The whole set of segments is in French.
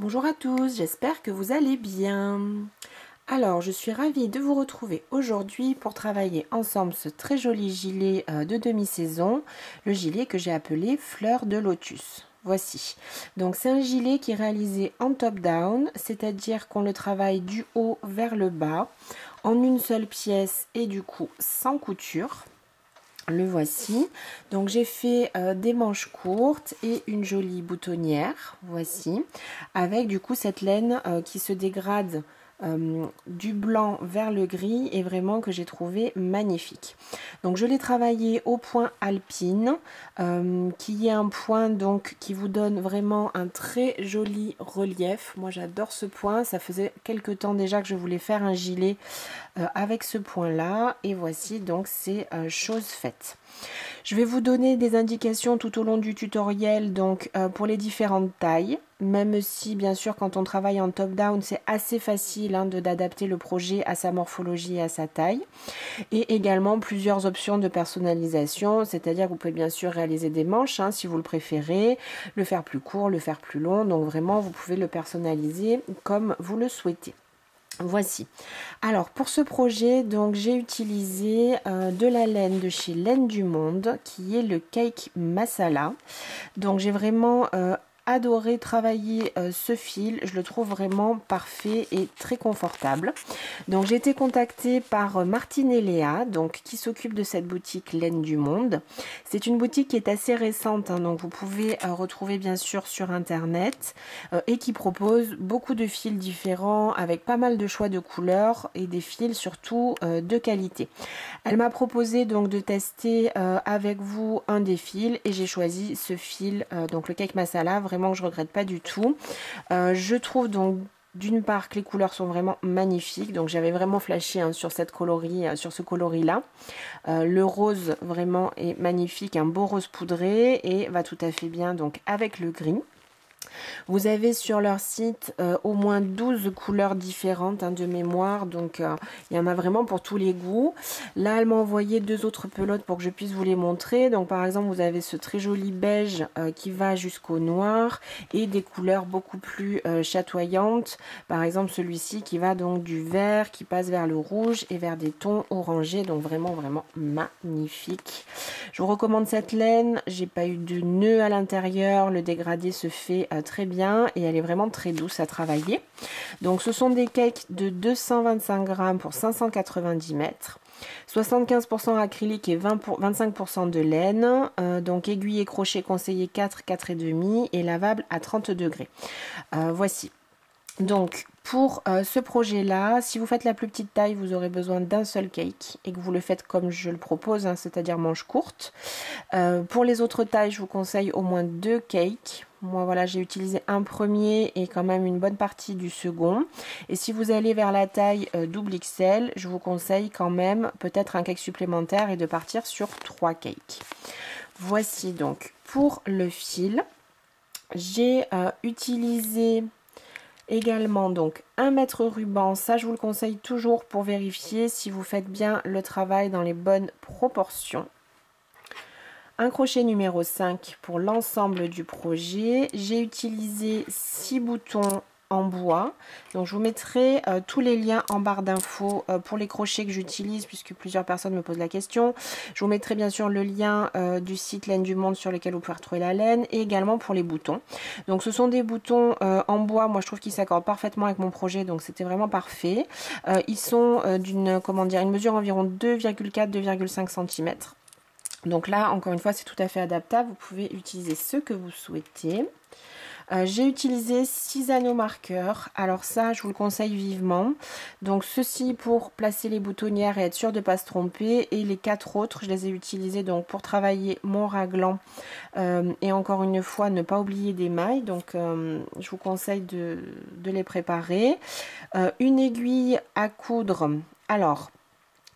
Bonjour à tous, j'espère que vous allez bien. Alors, je suis ravie de vous retrouver aujourd'hui pour travailler ensemble ce très joli gilet de demi-saison, le gilet que j'ai appelé Fleur de Lotus. Voici. Donc, c'est un gilet qui est réalisé en top-down, c'est-à-dire qu'on le travaille du haut vers le bas, en une seule pièce et du coup sans couture. Le voici. Donc j'ai fait des manches courtes et une jolie boutonnière, voici, avec du coup cette laine qui se dégrade du blanc vers le gris et vraiment que j'ai trouvé magnifique. Donc je l'ai travaillé au point alpine, qui est un point donc qui vous donne vraiment un très joli relief. Moi j'adore ce point, ça faisait quelques temps déjà que je voulais faire un gilet avec ce point là et voici donc c'est chose faite. Je vais vous donner des indications tout au long du tutoriel donc pour les différentes tailles, même si bien sûr quand on travaille en top down c'est assez facile d'adapter le projet à sa morphologie et à sa taille, et également plusieurs options de personnalisation, c'est-à-dire que vous pouvez bien sûr réaliser des manches si vous le préférez, le faire plus court, le faire plus long, donc vraiment vous pouvez le personnaliser comme vous le souhaitez. Voici. Alors pour ce projet, donc j'ai utilisé de la laine de chez Laine du Monde, qui est le Cake Masala. Donc j'ai vraiment adoré travailler ce fil, je le trouve vraiment parfait et très confortable. Donc j'ai été contactée par Martine et Léa, donc qui s'occupe de cette boutique Laine du Monde. C'est une boutique qui est assez récente, donc vous pouvez retrouver bien sûr sur internet et qui propose beaucoup de fils différents avec pas mal de choix de couleurs et des fils surtout de qualité. Elle m'a proposé donc de tester avec vous un des fils et j'ai choisi ce fil, donc le Cake Masala, vraiment que je regrette pas du tout. Je trouve donc d'une part que les couleurs sont vraiment magnifiques, donc j'avais vraiment flashé sur cette coloris, sur ce coloris là. Le rose vraiment est magnifique, un beau rose poudré et va tout à fait bien donc avec le gris. Vous avez sur leur site au moins 12 couleurs différentes de mémoire, donc il y en a vraiment pour tous les goûts. Là, elle m'a envoyé deux autres pelotes pour que je puisse vous les montrer. Donc par exemple, vous avez ce très joli beige qui va jusqu'au noir et des couleurs beaucoup plus chatoyantes. Par exemple, celui-ci qui va donc du vert, qui passe vers le rouge et vers des tons orangés, donc vraiment magnifique. Je vous recommande cette laine, j'ai pas eu de nœud à l'intérieur, le dégradé se fait très bien et elle est vraiment très douce à travailler. Donc ce sont des cakes de 225 grammes pour 590 mètres. 75% acrylique et 25% de laine, donc aiguille et crochet conseillé 4, 4,5 et lavable à 30 degrés. Voici. Donc pour ce projet là, si vous faites la plus petite taille, vous aurez besoin d'un seul cake et que vous le faites comme je le propose, c'est-à-dire manche courte. Pour les autres tailles, je vous conseille au moins 2 cakes. Moi voilà, j'ai utilisé un premier et quand même une bonne partie du second. Et si vous allez vers la taille double XL, je vous conseille quand même peut-être un cake supplémentaire et de partir sur 3 cakes. Voici donc pour le fil. J'ai utilisé également donc 1 mètre ruban, ça je vous le conseille toujours pour vérifier si vous faites bien le travail dans les bonnes proportions. Un crochet numéro 5 pour l'ensemble du projet. J'ai utilisé 6 boutons en bois, donc je vous mettrai tous les liens en barre d'infos pour les crochets que j'utilise puisque plusieurs personnes me posent la question. Je vous mettrai bien sûr le lien du site Laine du Monde sur lequel vous pouvez retrouver la laine et également pour les boutons. Donc ce sont des boutons en bois, moi je trouve qu'ils s'accordent parfaitement avec mon projet, donc c'était vraiment parfait. Ils sont d'une une mesure environ 2,4-2,5 cm. Donc là, encore une fois, c'est tout à fait adaptable. Vous pouvez utiliser ce que vous souhaitez. J'ai utilisé 6 anneaux marqueurs. Alors ça, je vous le conseille vivement. Donc ceci pour placer les boutonnières et être sûr de ne pas se tromper. Et les 4 autres, je les ai utilisés donc pour travailler mon raglan. Et encore une fois, ne pas oublier des mailles. Donc je vous conseille de les préparer. Une aiguille à coudre. Alors,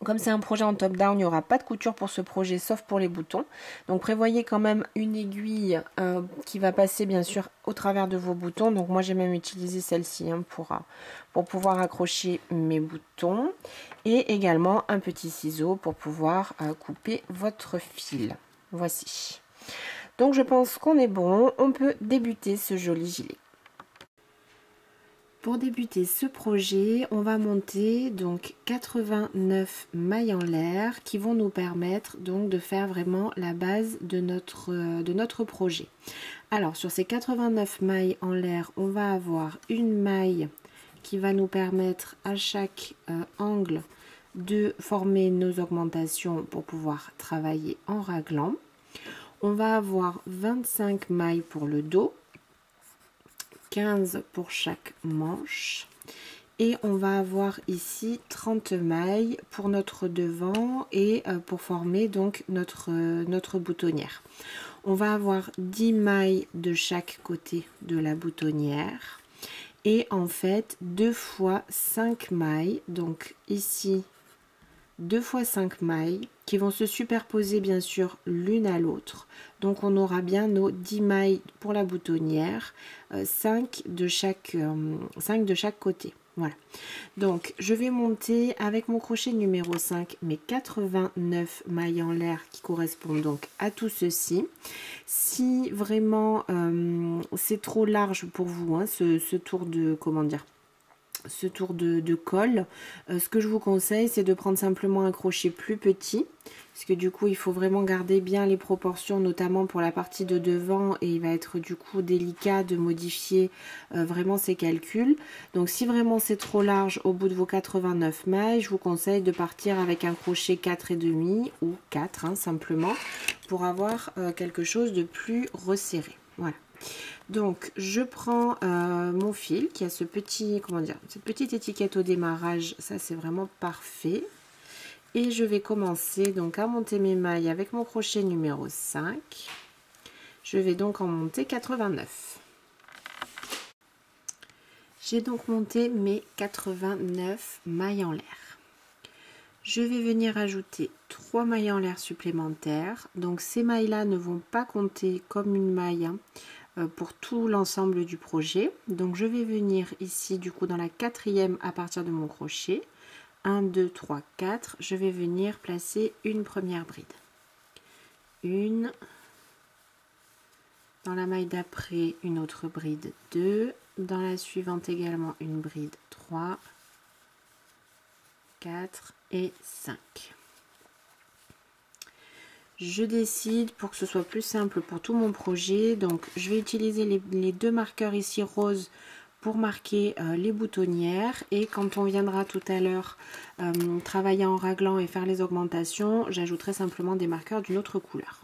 comme c'est un projet en top-down, il n'y aura pas de couture pour ce projet, sauf pour les boutons. Donc prévoyez quand même une aiguille qui va passer bien sûr au travers de vos boutons. Donc moi j'ai même utilisé celle-ci pour pouvoir accrocher mes boutons. Et également un petit ciseau pour pouvoir couper votre fil. Voici. Donc je pense qu'on est bon, on peut débuter ce joli gilet. Pour débuter ce projet, on va monter donc 89 mailles en l'air qui vont nous permettre donc de faire vraiment la base de notre projet. Alors sur ces 89 mailles en l'air, on va avoir une maille qui va nous permettre à chaque angle de former nos augmentations pour pouvoir travailler en raglan. On va avoir 25 mailles pour le dos, 15 pour chaque manche, et on va avoir ici 30 mailles pour notre devant et pour former donc notre boutonnière. On va avoir 10 mailles de chaque côté de la boutonnière et en fait 2 fois 5 mailles, donc ici 2 fois 5 mailles qui vont se superposer bien sûr l'une à l'autre. Donc on aura bien nos 10 mailles pour la boutonnière, 5 de chaque côté. Voilà. Donc je vais monter avec mon crochet numéro 5 mes 89 mailles en l'air qui correspondent donc à tout ceci. Si vraiment c'est trop large pour vous, hein, ce tour de, comment dire, ce tour de colle, ce que je vous conseille, c'est de prendre simplement un crochet plus petit, parce que du coup il faut vraiment garder bien les proportions, notamment pour la partie de devant, et il va être du coup délicat de modifier vraiment ces calculs. Donc si vraiment c'est trop large au bout de vos 89 mailles, je vous conseille de partir avec un crochet 4,5 ou 4 hein, simplement, pour avoir quelque chose de plus resserré. Voilà. Donc je prends mon fil qui a ce petit, comment dire, cette petite étiquette au démarrage, ça c'est vraiment parfait. Et je vais commencer donc à monter mes mailles avec mon crochet numéro 5. Je vais donc en monter 89. J'ai donc monté mes 89 mailles en l'air. Je vais venir ajouter 3 mailles en l'air supplémentaires. Donc ces mailles là ne vont pas compter comme une maille hein, pour tout l'ensemble du projet. Donc je vais venir ici du coup dans la quatrième à partir de mon crochet. 1, 2, 3, 4. Je vais venir placer une première bride. Une. Dans la maille d'après, une autre bride 2. Dans la suivante également une bride 3, 4 et 5. Je décide pour que ce soit plus simple pour tout mon projet. Donc je vais utiliser les deux marqueurs ici roses pour marquer les boutonnières, et quand on viendra tout à l'heure travailler en raglan et faire les augmentations, j'ajouterai simplement des marqueurs d'une autre couleur.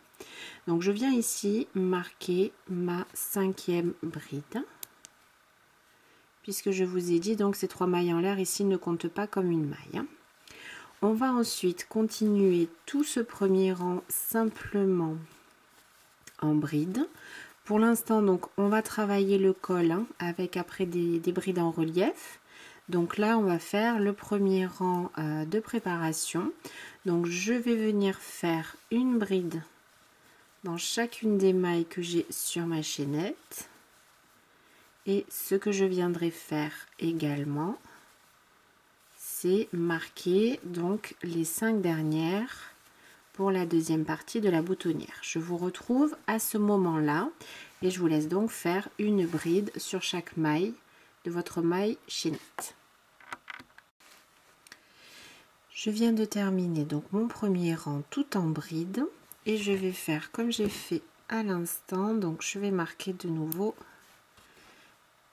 Donc je viens ici marquer ma 5e bride, puisque je vous ai dit donc ces 3 mailles en l'air ici ne comptent pas comme une maille. On va ensuite continuer tout ce premier rang simplement en bride. Pour l'instant, donc, on va travailler le col hein, avec après des brides en relief. Donc là, on va faire le premier rang de préparation. Donc, je vais venir faire une bride dans chacune des mailles que j'ai sur ma chaînette. Et ce que je viendrai faire également, c'est marquer donc les 5 dernières pour la deuxième partie de la boutonnière. Je vous retrouve à ce moment-là et je vous laisse donc faire une bride sur chaque maille de votre maille chaînette. Je viens de terminer donc mon premier rang tout en bride et je vais faire comme j'ai fait à l'instant. Donc je vais marquer de nouveau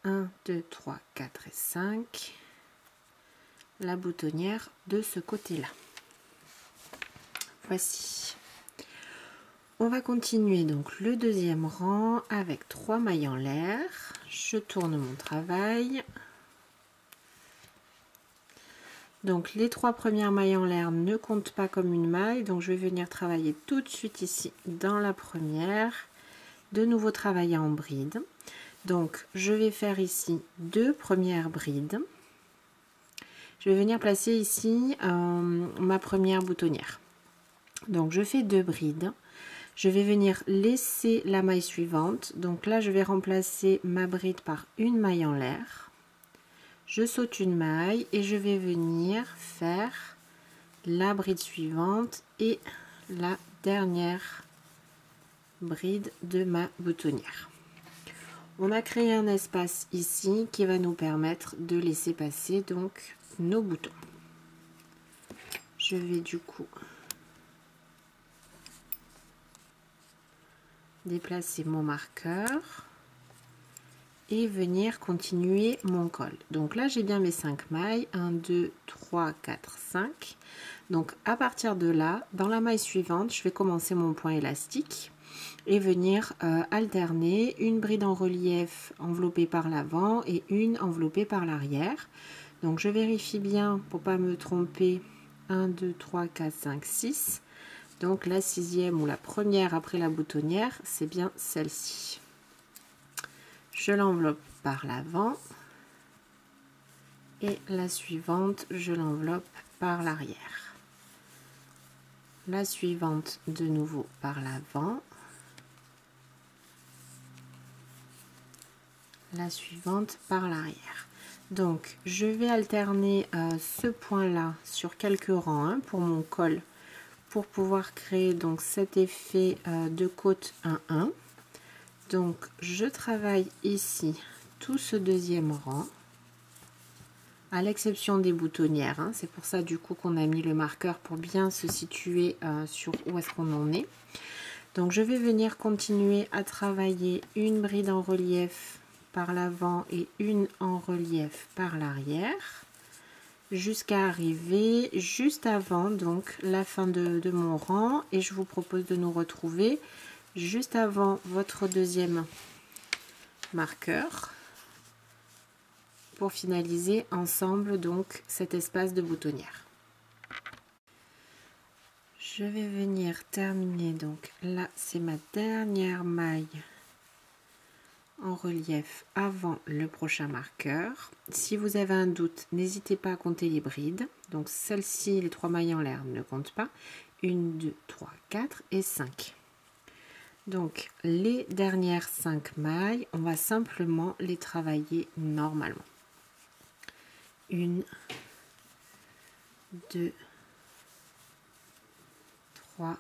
1, 2, 3, 4 et 5 la boutonnière de ce côté-là. Voici. On va continuer donc le deuxième rang avec 3 mailles en l'air. Je tourne mon travail. Donc les 3 premières mailles en l'air ne comptent pas comme une maille, donc je vais venir travailler tout de suite ici dans la première. De nouveau travailler en bride. Donc je vais faire ici 2 premières brides. Je vais venir placer ici ma première boutonnière. Donc je fais 2 brides, je vais venir laisser la maille suivante, donc là je vais remplacer ma bride par une maille en l'air, je saute une maille et je vais venir faire la bride suivante et la dernière bride de ma boutonnière. On a créé un espace ici qui va nous permettre de laisser passer donc nos boutons. Je vais du coup déplacer mon marqueur et venir continuer mon col. Donc là j'ai bien mes 5 mailles, 1, 2, 3, 4, 5. Donc à partir de là, dans la maille suivante, je vais commencer mon point élastique et venir alterner une bride en relief enveloppée par l'avant et une enveloppée par l'arrière. Donc je vérifie bien pour pas me tromper. 1, 2, 3, 4, 5, 6. Donc la 6e ou la première après la boutonnière, c'est bien celle-ci. Je l'enveloppe par l'avant et la suivante, je l'enveloppe par l'arrière. La suivante de nouveau par l'avant. La suivante par l'arrière. Donc je vais alterner ce point là sur quelques rangs hein, pour mon col pour pouvoir créer donc cet effet de côte 1-1. Donc je travaille ici tout ce deuxième rang à l'exception des boutonnières hein. C'est pour ça du coup qu'on a mis le marqueur pour bien se situer sur où est-ce qu'on en est. Donc je vais venir continuer à travailler une bride en relief par l'avant et une en relief par l'arrière jusqu'à arriver juste avant donc la fin de mon rang et je vous propose de nous retrouver juste avant votre deuxième marqueur pour finaliser ensemble donc cet espace de boutonnière. Je vais venir terminer donc là c'est ma dernière maille en relief avant le prochain marqueur. Si vous avez un doute, n'hésitez pas à compter les brides. Donc celle-ci, les 3 mailles en l'air ne comptent pas. 1, 2, 3, 4 et 5. Donc les dernières 5 mailles, on va simplement les travailler normalement. 1, 2, 3,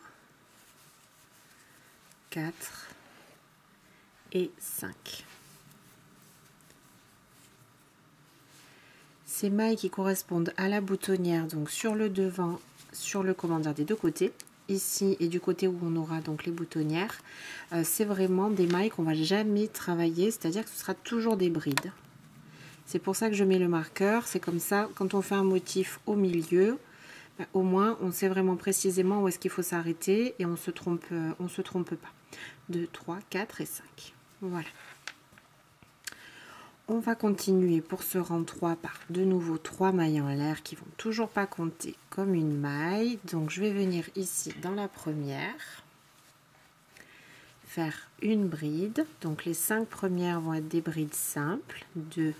4 et 5. Ces mailles qui correspondent à la boutonnière, donc sur le devant, sur le commandeur des deux côtés, ici et du côté où on aura donc les boutonnières, c'est vraiment des mailles qu'on va jamais travailler, c'est-à-dire que ce sera toujours des brides. C'est pour ça que je mets le marqueur, c'est comme ça, quand on fait un motif au milieu, au moins on sait vraiment précisément où est-ce qu'il faut s'arrêter et on se trompe pas. 2, 3, 4 et 5. Voilà. On va continuer pour ce rang 3 par de nouveau 3 mailles en l'air qui vont toujours pas compter comme une maille. Donc je vais venir ici dans la première, faire une bride. Donc les 5 premières vont être des brides simples. 2,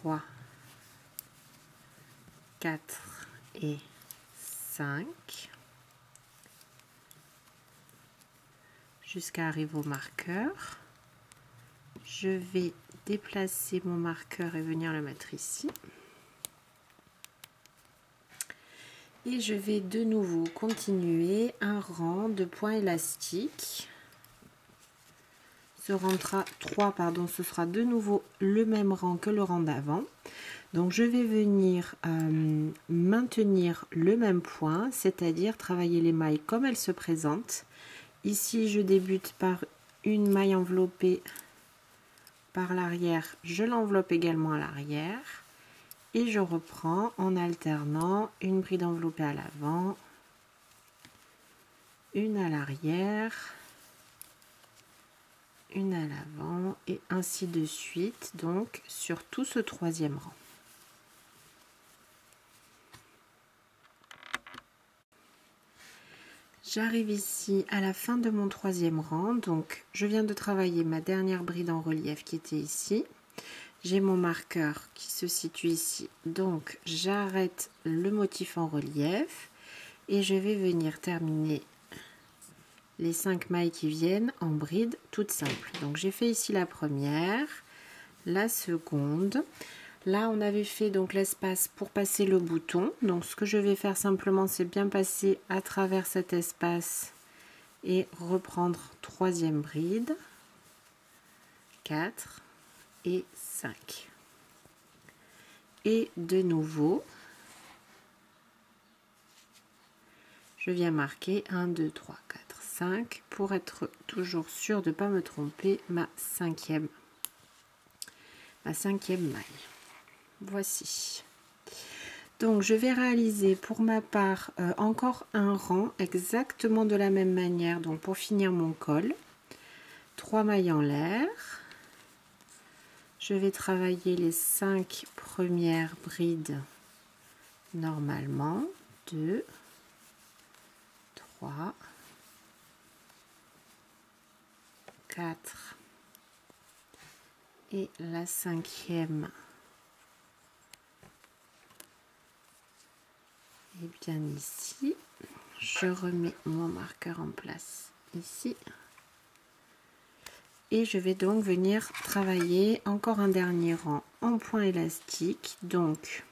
3, 4 et 5. Jusqu'à arriver au marqueur. Je vais déplacer mon marqueur et venir le mettre ici. Et je vais de nouveau continuer un rang de points élastiques. Ce rang 3, pardon, ce sera de nouveau le même rang que le rang d'avant. Donc je vais venir maintenir le même point, c'est-à-dire travailler les mailles comme elles se présentent. Ici, je débute par une maille enveloppée par l'arrière, je l'enveloppe également à l'arrière et je reprends en alternant une bride enveloppée à l'avant, une à l'arrière, une à l'avant et ainsi de suite, donc sur tout ce troisième rang. J'arrive ici à la fin de mon troisième rang, donc je viens de travailler ma dernière bride en relief qui était ici. J'ai mon marqueur qui se situe ici, donc j'arrête le motif en relief et je vais venir terminer les 5 mailles qui viennent en bride toute simple. Donc j'ai fait ici la première, la seconde. Là, on avait fait donc l'espace pour passer le bouton. Donc, ce que je vais faire simplement, c'est bien passer à travers cet espace et reprendre troisième bride. 4 et 5. Et de nouveau, je viens marquer 1, 2, 3, 4, 5 pour être toujours sûr de ne pas me tromper, ma cinquième maille. Voici. Donc je vais réaliser pour ma part encore un rang exactement de la même manière. Donc pour finir mon col, 3 mailles en l'air. Je vais travailler les 5 premières brides normalement. 2, 3, 4 et la cinquième est bien ici. Je remets mon marqueur en place ici et je vais donc venir travailler encore un dernier rang en point élastique. Donc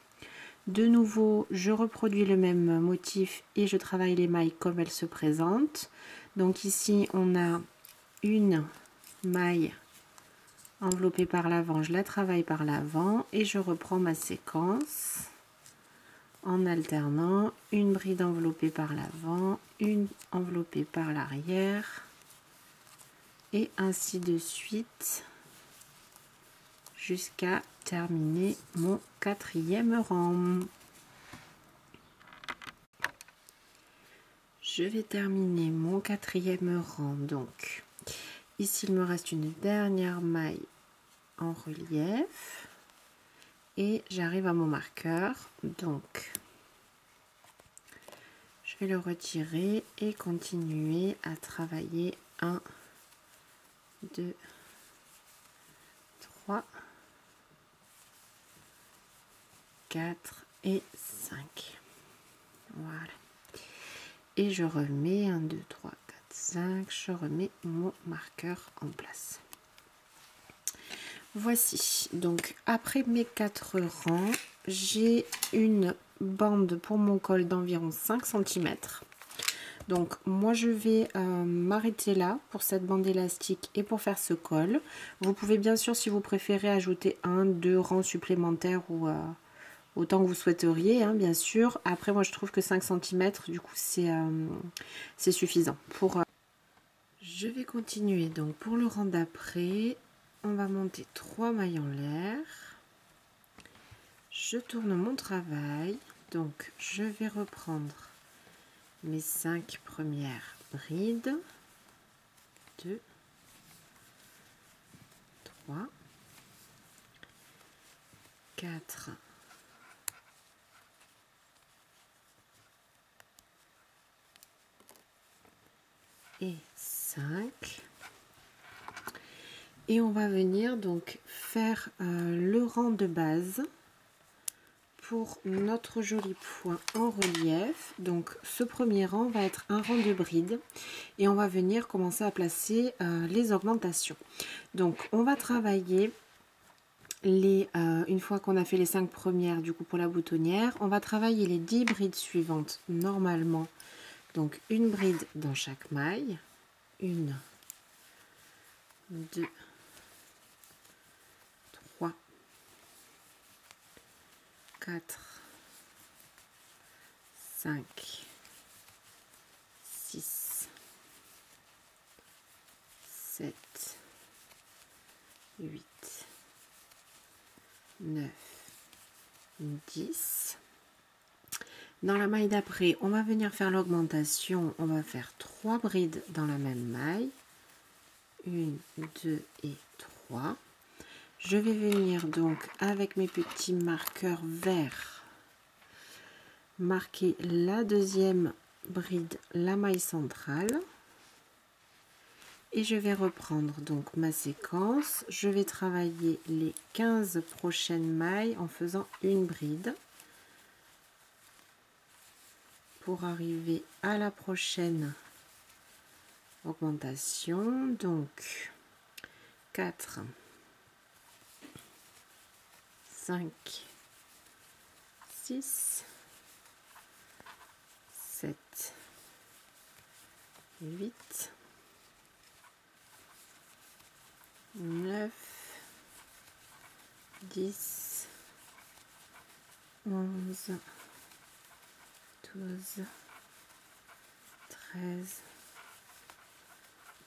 de nouveau je reproduis le même motif et je travaille les mailles comme elles se présentent. Donc ici on a une maille enveloppée par l'avant, je la travaille par l'avant et je reprends ma séquence en alternant une bride enveloppée par l'avant, une enveloppée par l'arrière et ainsi de suite jusqu'à terminer mon 4e rang. Je vais terminer mon 4e rang. Donc ici il me reste une dernière maille en relief et j'arrive à mon marqueur. Donc je vais le retirer et continuer à travailler 1, 2, 3, 4 et 5. Voilà. Et je remets 1, 2, 3, 4, 5. Je remets mon marqueur en place. Voici. Donc après mes 4 rangs, j'ai une bande pour mon col d'environ 5 cm. Donc moi je vais m'arrêter là pour cette bande élastique et pour faire ce col. Vous pouvez bien sûr, si vous préférez, ajouter 1, 2 rangs supplémentaires ou autant que vous souhaiteriez, hein, bien sûr. Après moi je trouve que 5 cm du coup c'est suffisant. Je vais continuer donc pour le rang d'après. On va monter 3 mailles en l'air. Je tourne mon travail. Donc je vais reprendre mes 5 premières brides. 2, 3, 4, et 5. Et on va venir donc faire le rang de base pour notre joli point en relief. Donc ce premier rang va être un rang de brides et on va venir commencer à placer les augmentations. Donc on va travailler une fois qu'on a fait les 5 premières du coup pour la boutonnière, on va travailler les 10 brides suivantes normalement. Donc une bride dans chaque maille, 1, 2, 3, 4, 5, 6, 7, 8, 9, 10. Dans la maille d'après, on va venir faire l'augmentation. On va faire 3 brides dans la même maille. 1, 2 et 3. Je vais venir donc avec mes petits marqueurs verts marquer la deuxième bride, la maille centrale. Et je vais reprendre donc ma séquence. Je vais travailler les 15 prochaines mailles en faisant une bride pour arriver à la prochaine augmentation. Donc 4, 5, 6, 7, 8, 9, 10, 11, 12, 13,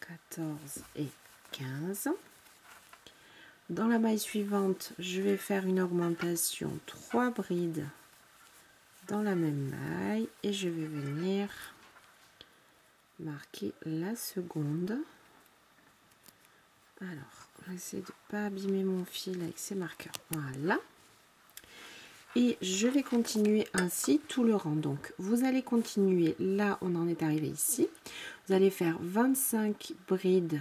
14 et 15. Dans la maille suivante, je vais faire une augmentation 3 brides dans la même maille et je vais venir marquer la seconde. Alors, on va essayer de ne pas abîmer mon fil avec ces marqueurs. Voilà. Et je vais continuer ainsi tout le rang. Donc, vous allez continuer, là on en est arrivé ici. Vous allez faire 25 brides,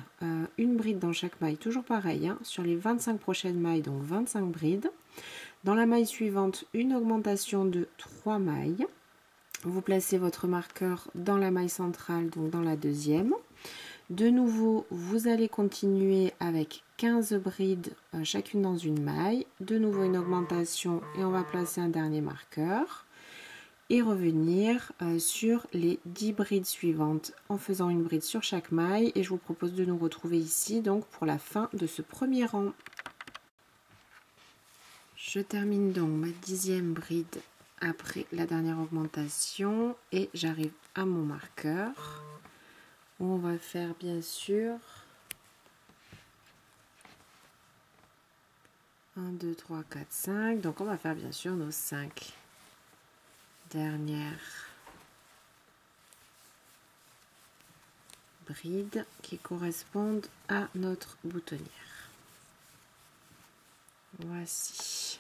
une bride dans chaque maille, toujours pareil, hein, sur les 25 prochaines mailles, donc 25 brides. Dans la maille suivante, une augmentation de 3 mailles. Vous placez votre marqueur dans la maille centrale, donc dans la deuxième. De nouveau, vous allez continuer avec 15 brides, chacune dans une maille. De nouveau une augmentation et on va placer un dernier marqueur. Et revenir sur les 10 brides suivantes en faisant une bride sur chaque maille. Et je vous propose de nous retrouver ici donc pour la fin de ce premier rang. Je termine donc ma 10e bride après la dernière augmentation et j'arrive à mon marqueur. On va faire bien sûr 1, 2, 3, 4, 5. Donc on va faire bien sûr nos 5 dernières brides qui correspondent à notre boutonnière. Voici.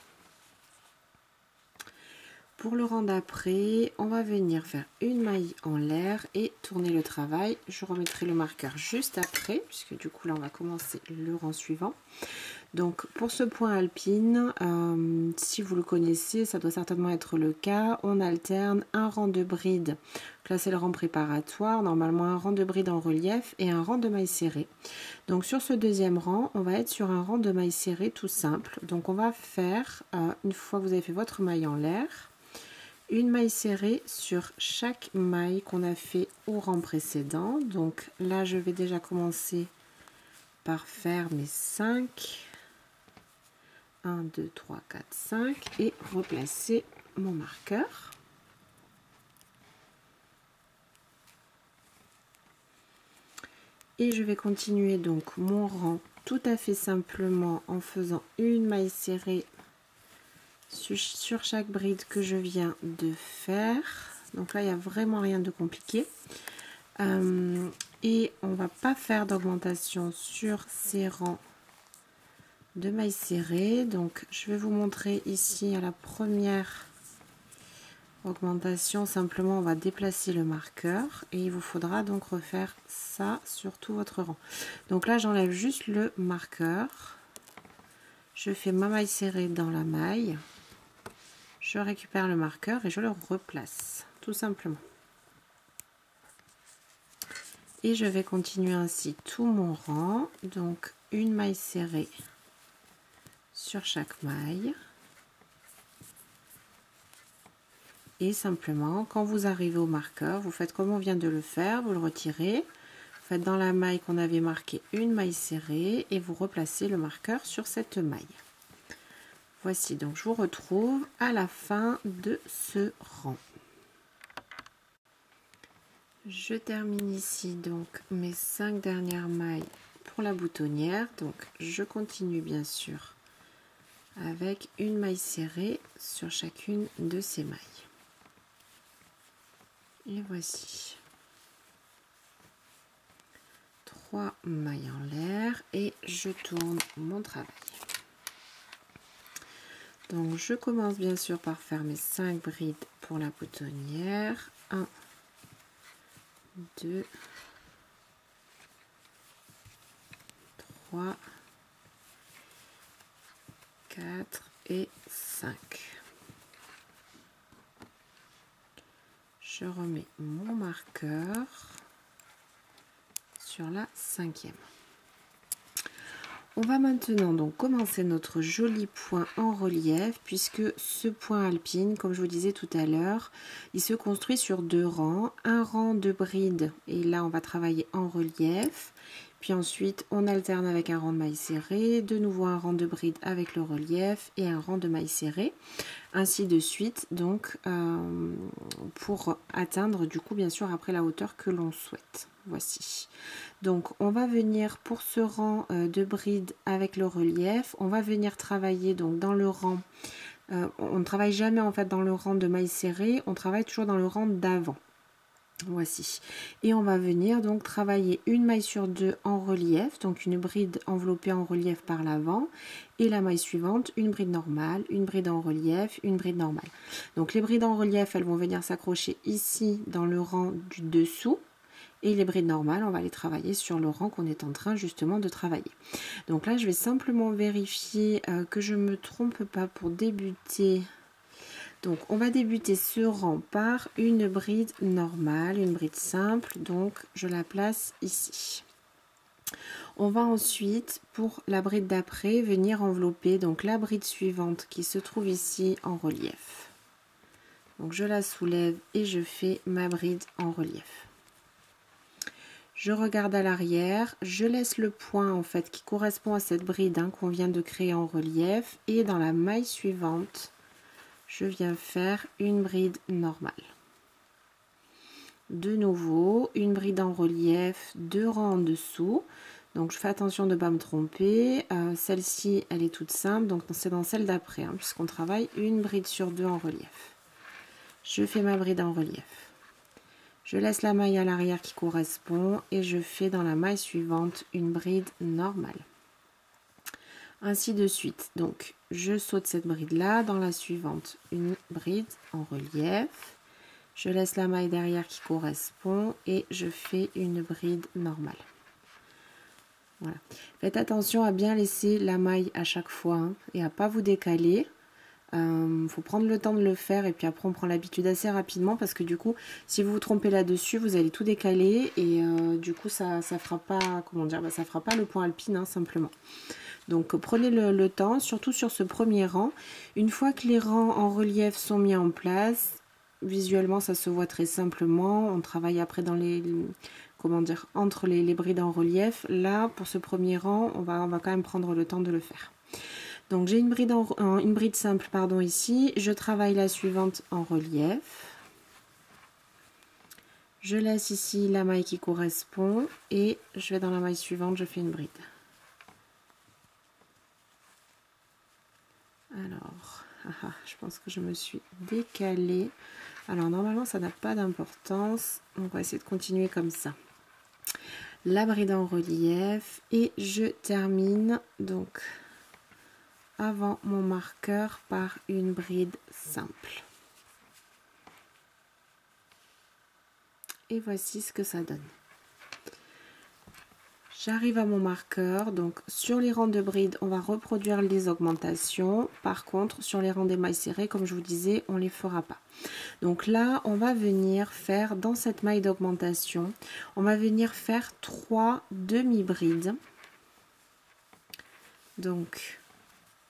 Pour le rang d'après, on va venir faire une maille en l'air et tourner le travail. Je remettrai le marqueur juste après, puisque du coup là on va commencer le rang suivant. Donc pour ce point alpine, si vous le connaissez, ça doit certainement être le cas, on alterne un rang de brides. Là c'est le rang préparatoire, normalement un rang de brides en relief et un rang de mailles serrées. Donc sur ce deuxième rang, on va être sur un rang de mailles serrées tout simple. Donc on va faire, une fois que vous avez fait votre maille en l'air, une maille serrée sur chaque maille qu'on a fait au rang précédent. Donc là je vais déjà commencer par faire mes 5. 1, 2, 3, 4, 5 et replacer mon marqueur. Et je vais continuer donc mon rang tout à fait simplement en faisant une maille serrée sur chaque bride que je viens de faire. Donc là il n'y a vraiment rien de compliqué. Et on va pas faire d'augmentation sur ces rangs de mailles serrées. Donc je vais vous montrer ici à la première augmentation, simplement on va déplacer le marqueur et il vous faudra donc refaire ça sur tout votre rang. Donc là j'enlève juste le marqueur, je fais ma maille serrée dans la maille, je récupère le marqueur et je le replace tout simplement. Et je vais continuer ainsi tout mon rang. Donc une maille serrée sur chaque maille. Et simplement, quand vous arrivez au marqueur, vous faites comme on vient de le faire, vous le retirez, vous faites dans la maille qu'on avait marqué une maille serrée et vous replacez le marqueur sur cette maille. Voici, donc je vous retrouve à la fin de ce rang. Je termine ici donc mes 5 dernières mailles pour la boutonnière. Donc je continue bien sûr avec une maille serrée sur chacune de ces mailles. Et voici 3 mailles en l'air et je tourne mon travail. Donc je commence bien sûr par faire mes 5 brides pour la boutonnière. 1, 2, 3, 4 et 5. Je remets mon marqueur sur la 5e. On va maintenant donc commencer notre joli point en relief, puisque ce point alpine, comme je vous disais tout à l'heure, il se construit sur 2 rangs. Un rang de brides, et là on va travailler en relief, Puis ensuite, on alterne avec un rang de mailles serrées, de nouveau un rang de bride avec le relief et un rang de mailles serrées, ainsi de suite, donc pour atteindre du coup bien sûr après la hauteur que l'on souhaite. Voici. Donc on va venir pour ce rang de bride avec le relief, on va venir travailler donc dans le rang, on ne travaille jamais en fait dans le rang de mailles serrées, on travaille toujours dans le rang d'avant. Voici, et on va venir donc travailler une maille sur deux en relief, donc une bride enveloppée en relief par l'avant, et la maille suivante, une bride normale, une bride en relief, une bride normale. Donc les brides en relief, elles vont venir s'accrocher ici dans le rang du dessous, et les brides normales, on va les travailler sur le rang qu'on est en train justement de travailler. Donc là, je vais simplement vérifier que je ne me trompe pas pour débuter. Donc on va débuter ce rang par une bride normale, une bride simple, donc je la place ici. On va ensuite pour la bride d'après venir envelopper donc la bride suivante qui se trouve ici en relief. Donc je la soulève et je fais ma bride en relief. Je regarde à l'arrière, je laisse le point en fait qui correspond à cette bride qu'on vient de créer en relief et dans la maille suivante, je viens faire une bride normale. De nouveau, une bride en relief, deux rangs en dessous. Donc je fais attention de ne pas me tromper. Celle-ci, elle est toute simple, donc c'est dans celle d'après, puisqu'on travaille une bride sur deux en relief. Je fais ma bride en relief. Je laisse la maille à l'arrière qui correspond et je fais dans la maille suivante une bride normale. Ainsi de suite, donc je saute cette bride là, dans la suivante une bride en relief, je laisse la maille derrière qui correspond et je fais une bride normale. Voilà. Faites attention à bien laisser la maille à chaque fois et à pas vous décaler. Faut prendre le temps de le faire et puis après on prend l'habitude assez rapidement parce que du coup si vous vous trompez là-dessus vous allez tout décaler et du coup ça fera pas, comment dire, ça fera pas le point alpine simplement. Donc prenez le temps, surtout sur ce premier rang. Une fois que les rangs en relief sont mis en place, visuellement ça se voit très simplement. On travaille après dans les, comment dire, entre les brides en relief. Là, pour ce premier rang, on va quand même prendre le temps de le faire. Donc j'ai une bride simple pardon, ici. Je travaille la suivante en relief. Je laisse ici la maille qui correspond et je vais dans la maille suivante, je fais une bride. Alors, je pense que je me suis décalée. Alors normalement ça n'a pas d'importance. On va essayer de continuer comme ça. La bride en relief et je termine donc avant mon marqueur par une bride simple. Et voici ce que ça donne. J'arrive à mon marqueur, donc sur les rangs de bride, on va reproduire les augmentations. Par contre, sur les rangs des mailles serrées, comme je vous disais, on ne les fera pas. Donc là, on va venir faire, dans cette maille d'augmentation, on va venir faire 3 demi-brides. Donc,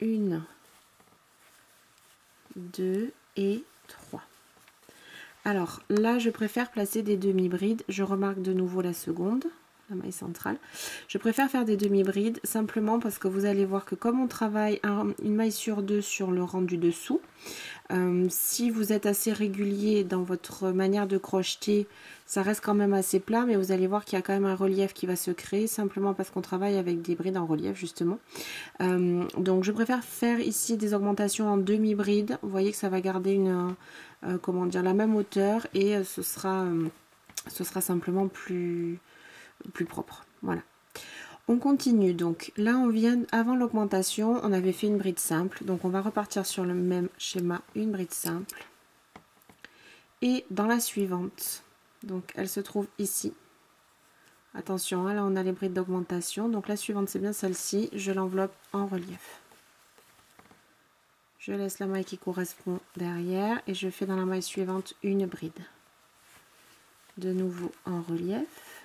1, 2 et 3. Alors là, je préfère placer des demi-brides. Je remarque de nouveau la seconde. La maille centrale. Je préfère faire des demi-brides simplement parce que vous allez voir que comme on travaille une maille sur deux sur le rang du dessous, si vous êtes assez régulier dans votre manière de crocheter, ça reste quand même assez plat, mais vous allez voir qu'il y a quand même un relief qui va se créer simplement parce qu'on travaille avec des brides en relief justement. Donc je préfère faire ici des augmentations en demi-bride. Vous voyez que ça va garder une, comment dire, la même hauteur et ce sera simplement plus propre. Voilà. On continue. Donc là, on vient, avant l'augmentation, on avait fait une bride simple. Donc on va repartir sur le même schéma, une bride simple. Et dans la suivante, donc elle se trouve ici. Attention, là on a les brides d'augmentation. Donc la suivante, c'est bien celle-ci. Je l'enveloppe en relief. Je laisse la maille qui correspond derrière et je fais dans la maille suivante une bride. De nouveau en relief.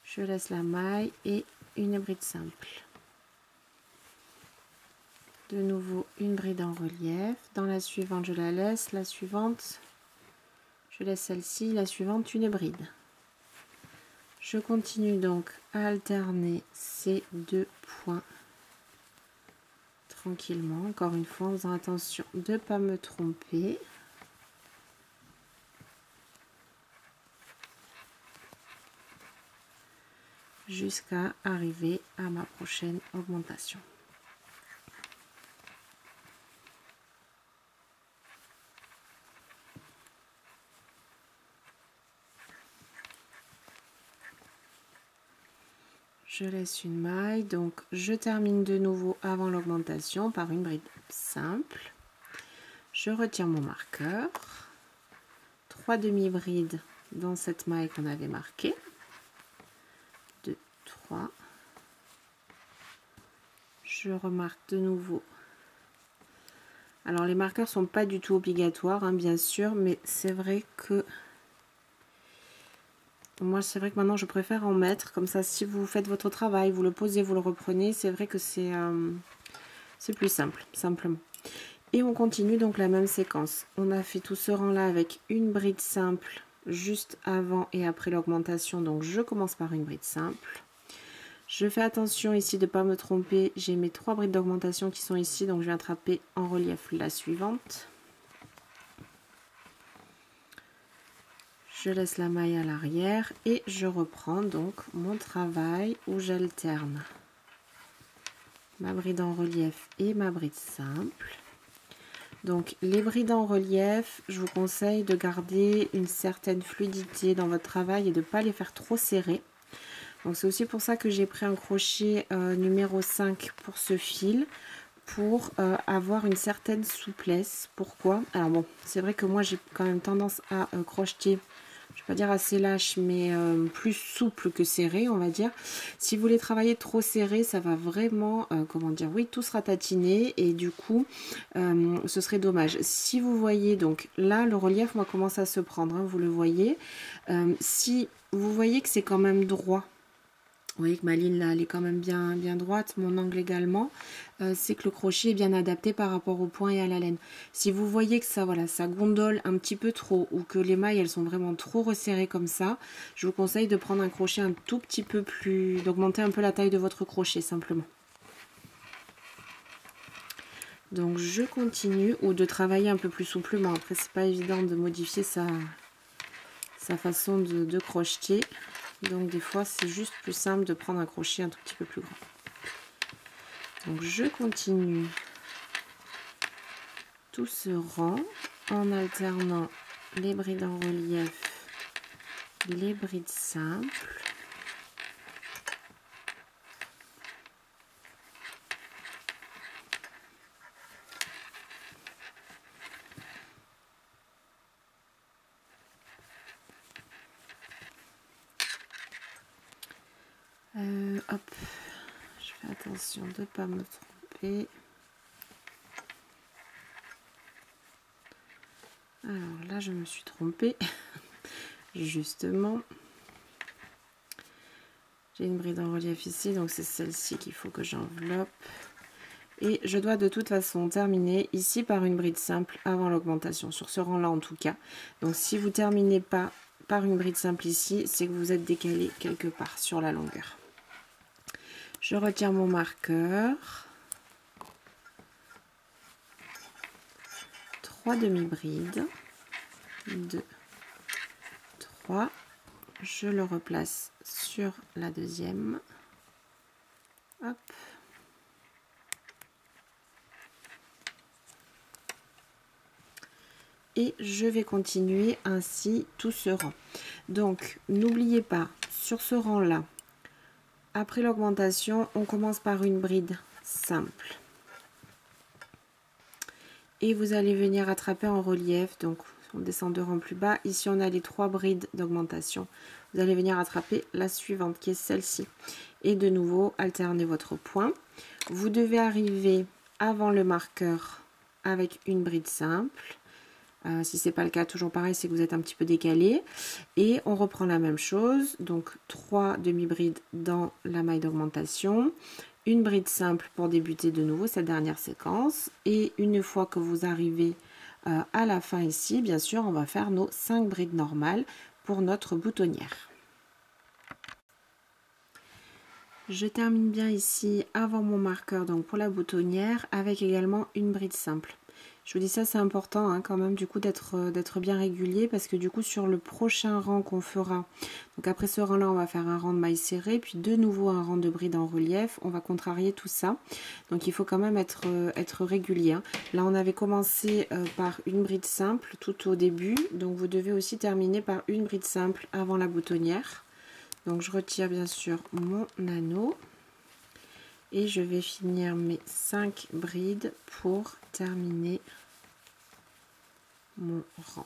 Je laisse la maille et une bride simple. De nouveau une bride en relief. Dans la suivante, je la laisse. La suivante, je laisse celle-ci. La suivante, une bride. Je continue donc à alterner ces 2 points tranquillement, encore une fois en faisant attention de ne pas me tromper. Jusqu'à arriver à ma prochaine augmentation. Je laisse une maille, donc je termine de nouveau avant l'augmentation par une bride simple. Je retire mon marqueur, 3 demi-brides dans cette maille qu'on avait marquée, 2, 3. Je remarque de nouveau. Alors les marqueurs sont pas du tout obligatoires, hein, bien sûr, mais c'est vrai que moi, c'est vrai que maintenant, je préfère en mettre. Comme ça, si vous faites votre travail, vous le posez, vous le reprenez, c'est vrai que c'est plus simple, simplement. Et on continue donc la même séquence. On a fait tout ce rang-là avec une bride simple juste avant et après l'augmentation. Donc, je commence par une bride simple. Je fais attention ici de ne pas me tromper. J'ai mes 3 brides d'augmentation qui sont ici. Donc, je vais attraper en relief la suivante. Je laisse la maille à l'arrière et je reprends donc mon travail où j'alterne ma bride en relief et ma bride simple. Donc les brides en relief, je vous conseille de garder une certaine fluidité dans votre travail et de ne pas les faire trop serrer. Donc c'est aussi pour ça que j'ai pris un crochet numéro 5 pour ce fil, pour avoir une certaine souplesse. Pourquoi? Alors bon, c'est vrai que moi j'ai quand même tendance à crocheter, je ne vais pas dire assez lâche, mais plus souple que serré, on va dire. Si vous voulez travailler trop serré, ça va vraiment, comment dire, oui, tout sera tatiné et du coup, ce serait dommage. Si vous voyez, donc là, le relief, moi, commence à se prendre, hein, vous le voyez. Si vous voyez que c'est quand même droit, vous voyez que ma ligne là, elle est quand même bien droite, mon angle également, c'est que le crochet est bien adapté par rapport au point et à la laine. Si vous voyez que ça, voilà, ça gondole un petit peu trop ou que les mailles elles sont vraiment trop resserrées comme ça, je vous conseille de prendre un crochet un tout petit peu plus, d'augmenter un peu la taille de votre crochet simplement. Donc je continue, ou de travailler un peu plus souplement. Après c'est pas évident de modifier sa façon de crocheter. Donc des fois c'est juste plus simple de prendre un crochet un tout petit peu plus grand. Donc je continue tout ce rang en alternant les brides en relief, les brides simples. Hop, je fais attention de ne pas me tromper. Alors là, je me suis trompée. Justement, j'ai une bride en relief ici, donc c'est celle-ci qu'il faut que j'enveloppe. Et je dois de toute façon terminer ici par une bride simple avant l'augmentation, sur ce rang-là en tout cas. Donc si vous ne terminez pas par une bride simple ici, c'est que vous êtes décalé quelque part sur la longueur. Je retire mon marqueur. 3 demi-brides. 2, 3. Je le replace sur la deuxième. Hop. Et je vais continuer ainsi tout ce rang. Donc n'oubliez pas, sur ce rang là, après l'augmentation, on commence par une bride simple et vous allez venir attraper en relief. Donc on descend 2 rangs plus bas, ici on a les 3 brides d'augmentation, vous allez venir attraper la suivante qui est celle-ci et de nouveau alterner votre point. Vous devez arriver avant le marqueur avec une bride simple. Si ce n'est pas le cas, toujours pareil, c'est que vous êtes un petit peu décalé. Et on reprend la même chose. Donc 3 demi-brides dans la maille d'augmentation. Une bride simple pour débuter de nouveau cette dernière séquence. Et une fois que vous arrivez à la fin ici, bien sûr, on va faire nos 5 brides normales pour notre boutonnière. Je termine bien ici avant mon marqueur, donc pour la boutonnière, avec également une bride simple. Je vous dis ça, c'est important hein, quand même du coup d'être bien régulier, parce que du coup sur le prochain rang qu'on fera, donc après ce rang là on va faire un rang de mailles serrées, puis de nouveau un rang de bride en relief, on va contrarier tout ça, donc il faut quand même être régulier hein. Là on avait commencé par une bride simple tout au début, donc vous devez aussi terminer par une bride simple avant la boutonnière. Donc je retire bien sûr mon anneau et je vais finir mes 5 brides pour terminer mon rang.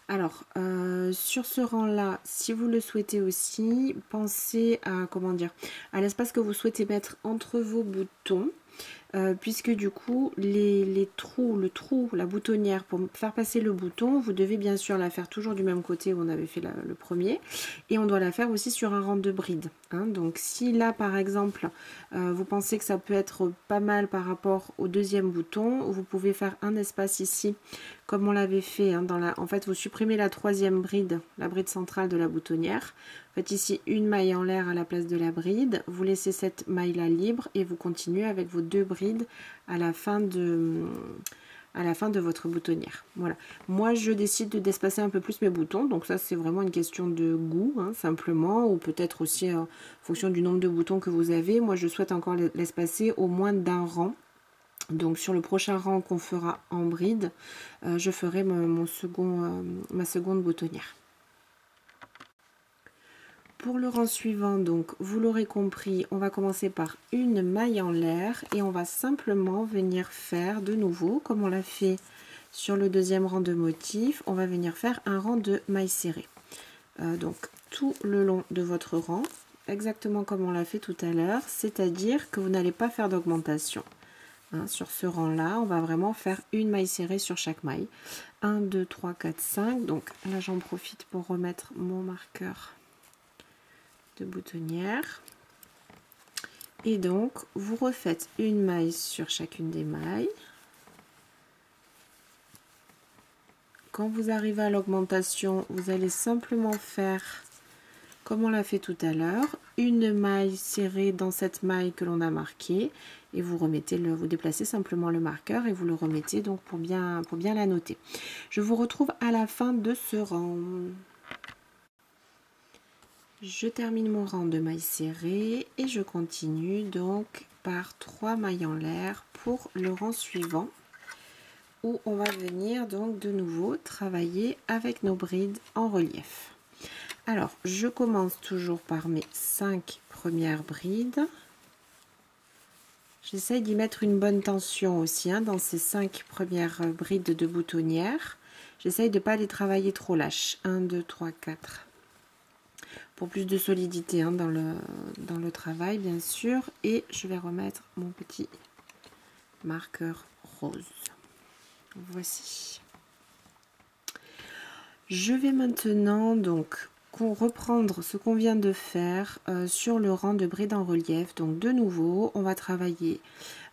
Alors, sur ce rang-là, si vous le souhaitez aussi, pensez à, comment dire, à l'espace que vous souhaitez mettre entre vos boutons. Puisque du coup les trous, le trou, la boutonnière, pour faire passer le bouton, vous devez bien sûr la faire toujours du même côté où on avait fait le premier, et on doit la faire aussi sur un rang de bride hein. Donc si là par exemple vous pensez que ça peut être pas mal par rapport au deuxième bouton, vous pouvez faire un espace ici comme on l'avait fait hein, en fait vous supprimez la troisième bride, la bride centrale de la boutonnière. Faites ici une maille en l'air à la place de la bride, vous laissez cette maille là libre et vous continuez avec vos 2 brides à la fin de votre boutonnière. Voilà, moi je décide d'espacer un peu plus mes boutons, donc ça c'est vraiment une question de goût hein, simplement, ou peut-être aussi en fonction du nombre de boutons que vous avez. Moi je souhaite encore l'espacer au moins d'un rang. Donc sur le prochain rang qu'on fera en bride, je ferai ma seconde boutonnière. Pour le rang suivant, donc vous l'aurez compris, on va commencer par une maille en l'air et on va simplement venir faire de nouveau, comme on l'a fait sur le deuxième rang de motif, on va venir faire un rang de mailles serrées. Donc tout le long de votre rang, exactement comme on l'a fait tout à l'heure, c'est-à-dire que vous n'allez pas faire d'augmentation. Hein, sur ce rang-là, on va vraiment faire une maille serrée sur chaque maille. 1, 2, 3, 4, 5. Donc là, j'en profite pour remettre mon marqueur de boutonnière, et donc vous refaites une maille sur chacune des mailles. Quand vous arrivez à l'augmentation, vous allez simplement faire comme on l'a fait tout à l'heure, une maille serrée dans cette maille que l'on a marquée, et vous déplacez simplement le marqueur et vous le remettez donc pour bien la noter. Je vous retrouve à la fin de ce rang. Je termine mon rang de mailles serrées et je continue donc par 3 mailles en l'air pour le rang suivant, où on va venir donc de nouveau travailler avec nos brides en relief. Alors je commence toujours par mes 5 premières brides. J'essaye d'y mettre une bonne tension aussi hein, dans ces 5 premières brides de boutonnière. J'essaye de ne pas les travailler trop lâches. 1, 2, 3, 4. Pour plus de solidité hein, dans le travail bien sûr, et je vais remettre mon petit marqueur rose. Voici. Je vais maintenant donc reprendre ce qu'on vient de faire sur le rang de bride en relief. Donc de nouveau on va travailler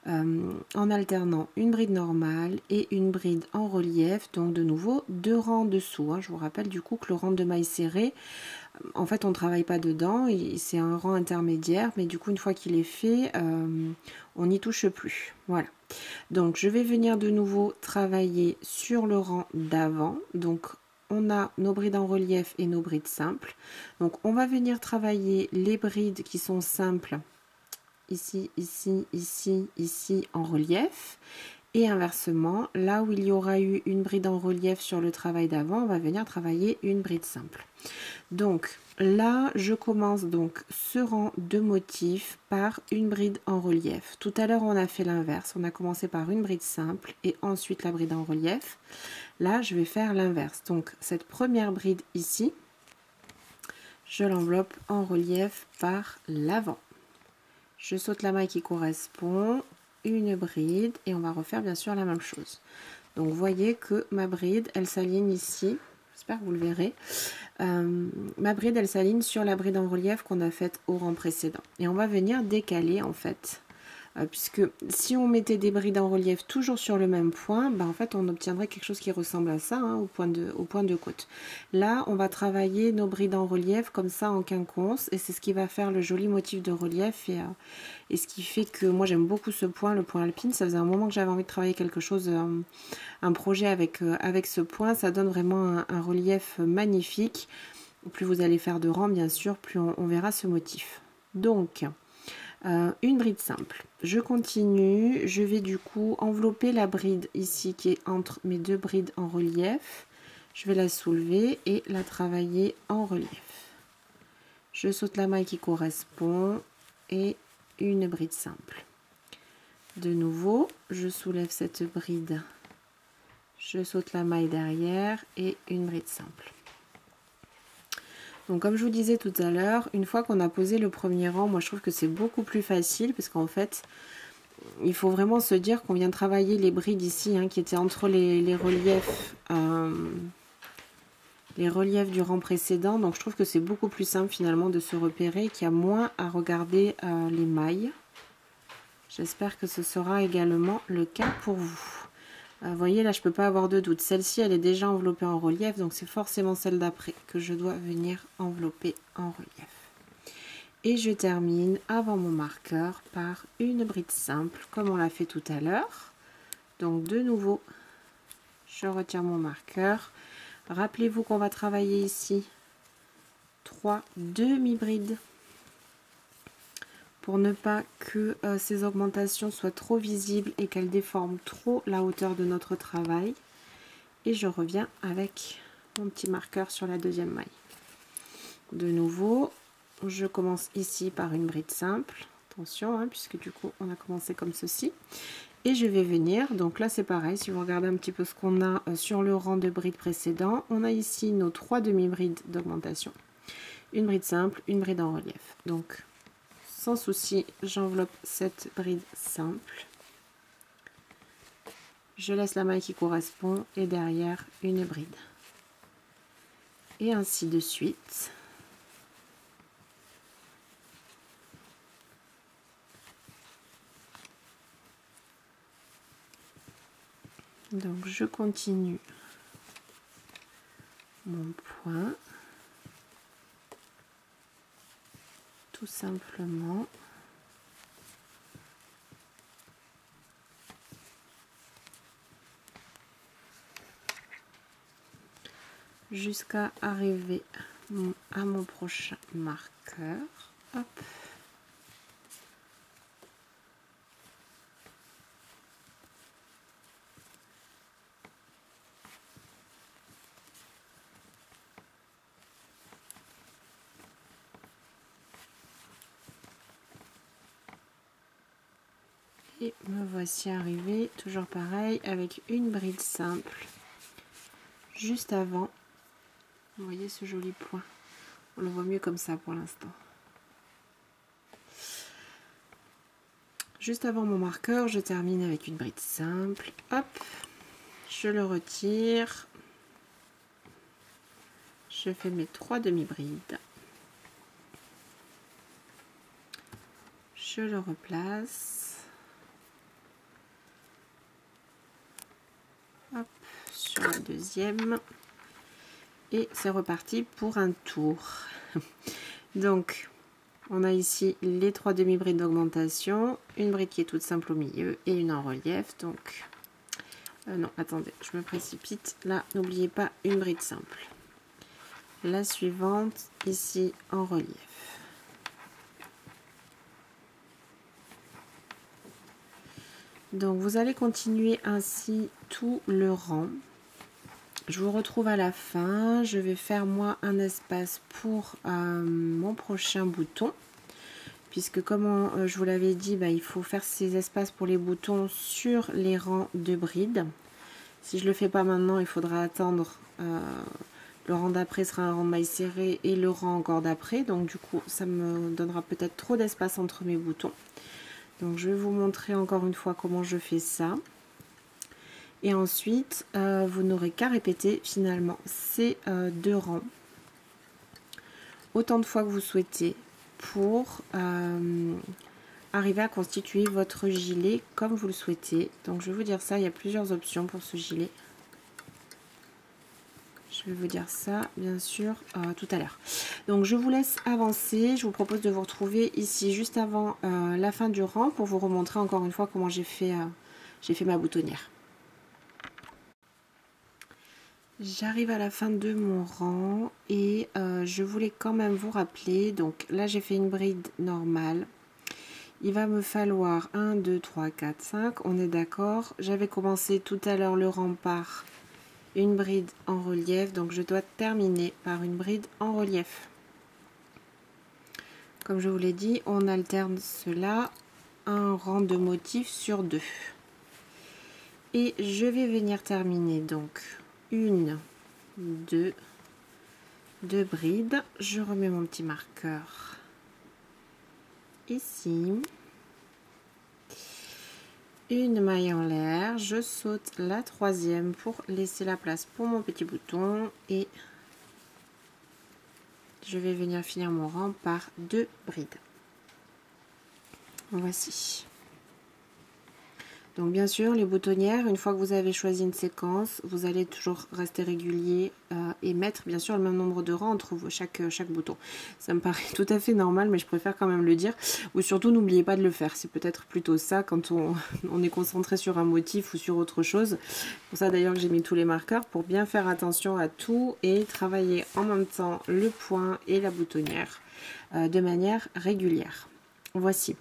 en alternant une bride normale et une bride en relief, donc de nouveau 2 rangs dessous hein. Je vous rappelle du coup que le rang de mailles serrées, en fait on ne travaille pas dedans, c'est un rang intermédiaire, mais du coup une fois qu'il est fait on n'y touche plus. Voilà, donc je vais venir de nouveau travailler sur le rang d'avant. Donc on a nos brides en relief et nos brides simples, donc on va venir travailler les brides qui sont simples ici, ici, ici, ici en relief, et inversement, là où il y aura eu une bride en relief sur le travail d'avant, on va venir travailler une bride simple. Donc là, je commence donc ce rang de motifs par une bride en relief. Tout à l'heure, on a fait l'inverse. On a commencé par une bride simple et ensuite la bride en relief. Là, je vais faire l'inverse. Donc cette première bride ici, je l'enveloppe en relief par l'avant. Je saute la maille qui correspond, une bride, et on va refaire bien sûr la même chose. Donc vous voyez que ma bride, elle s'aligne ici, j'espère que vous le verrez. Ma bride, elle s'aligne sur la bride en relief qu'on a faite au rang précédent. Et on va venir décaler en fait puisque si on mettait des brides en relief toujours sur le même point, en fait on obtiendrait quelque chose qui ressemble à ça, hein, au point de côte. Là on va travailler nos brides en relief comme ça en quinconce, et c'est ce qui va faire le joli motif de relief, et ce qui fait que moi j'aime beaucoup ce point, le point alpine. Ça faisait un moment que j'avais envie de travailler quelque chose, un projet avec ce point. Ça donne vraiment un relief magnifique. Plus vous allez faire de rangs, bien sûr, plus on verra ce motif. Donc une bride simple, je continue, je vais du coup envelopper la bride ici qui est entre mes deux brides en relief. Je vais la soulever et la travailler en relief. Je saute la maille qui correspond et une bride simple. De nouveau, je soulève cette bride, je saute la maille derrière et une bride simple. Donc comme je vous disais tout à l'heure, une fois qu'on a posé le premier rang, moi je trouve que c'est beaucoup plus facile, parce qu'en fait, il faut vraiment se dire qu'on vient travailler les brides ici, hein, qui étaient entre les reliefs du rang précédent. Donc je trouve que c'est beaucoup plus simple finalement de se repérer, qu'il y a moins à regarder les mailles. J'espère que ce sera également le cas pour vous. Vous voyez, là, je ne peux pas avoir de doute. Celle-ci, elle est déjà enveloppée en relief, donc c'est forcément celle d'après que je dois venir envelopper en relief. Et je termine avant mon marqueur par une bride simple, comme on l'a fait tout à l'heure. Donc, de nouveau, je retire mon marqueur. Rappelez-vous qu'on va travailler ici 3 demi-brides, pour ne pas que ces augmentations soient trop visibles et qu'elles déforment trop la hauteur de notre travail. Et je reviens avec mon petit marqueur sur la deuxième maille. De nouveau, je commence ici par une bride simple. Attention, hein, puisque du coup on a commencé comme ceci. Et je vais venir, donc là c'est pareil, si vous regardez un petit peu ce qu'on a sur le rang de brides précédent, on a ici nos 3 demi-brides d'augmentation. Une bride simple, une bride en relief. Donc sans souci, j'enveloppe cette bride simple. Je laisse la maille qui correspond et derrière une bride. Et ainsi de suite. Donc je continue mon point. Tout simplement. Jusqu'à arriver à mon prochain marqueur. Hop. Et me voici arrivé, toujours pareil, avec une bride simple, juste avant. Vous voyez ce joli point? On le voit mieux comme ça pour l'instant. Juste avant mon marqueur, je termine avec une bride simple. Hop, je le retire. Je fais mes 3 demi-brides. Je le replace. Hop, sur la deuxième. Et c'est reparti pour un tour. Donc, on a ici les 3 demi-brides d'augmentation, une bride qui est toute simple au milieu et une en relief. Donc, non, attendez, je me précipite. Là, n'oubliez pas une bride simple. La suivante, ici, en relief. Donc, vous allez continuer ainsi tout le rang. Je vous retrouve à la fin. Je vais faire moi un espace pour mon prochain bouton. Puisque comme je vous l'avais dit, il faut faire ces espaces pour les boutons sur les rangs de brides. Si je ne le fais pas maintenant, il faudra attendre. Le rang d'après sera un rang de maille serrée et le rang encore d'après. Donc du coup, ça me donnera peut-être trop d'espace entre mes boutons. Donc je vais vous montrer encore une fois comment je fais ça. Et ensuite, vous n'aurez qu'à répéter finalement ces 2 rangs autant de fois que vous souhaitez pour arriver à constituer votre gilet comme vous le souhaitez. Donc je vais vous dire ça, il y a plusieurs options pour ce gilet. Je vais vous dire ça bien sûr tout à l'heure. Donc je vous laisse avancer. Je vous propose de vous retrouver ici juste avant la fin du rang pour vous remontrer encore une fois comment j'ai fait ma boutonnière. J'arrive à la fin de mon rang et je voulais quand même vous rappeler, donc là j'ai fait une bride normale. Il va me falloir 1, 2, 3, 4, 5, on est d'accord. J'avais commencé tout à l'heure le rang par une bride en relief, donc je dois terminer par une bride en relief. Comme je vous l'ai dit, on alterne cela, un rang de motifs sur 2. Et je vais venir terminer donc une, deux brides. Je remets mon petit marqueur ici. Une maille en l'air, je saute la troisième pour laisser la place pour mon petit bouton et je vais venir finir mon rang par 2 brides. Voici. Donc bien sûr, les boutonnières, une fois que vous avez choisi une séquence, vous allez toujours rester régulier et mettre bien sûr le même nombre de rangs entre chaque bouton. Ça me paraît tout à fait normal, mais je préfère quand même le dire. Ou surtout, n'oubliez pas de le faire. C'est peut-être plutôt ça quand on est concentré sur un motif ou sur autre chose. C'est pour ça d'ailleurs que j'ai mis tous les marqueurs, pour bien faire attention à tout et travailler en même temps le point et la boutonnière de manière régulière. Voici.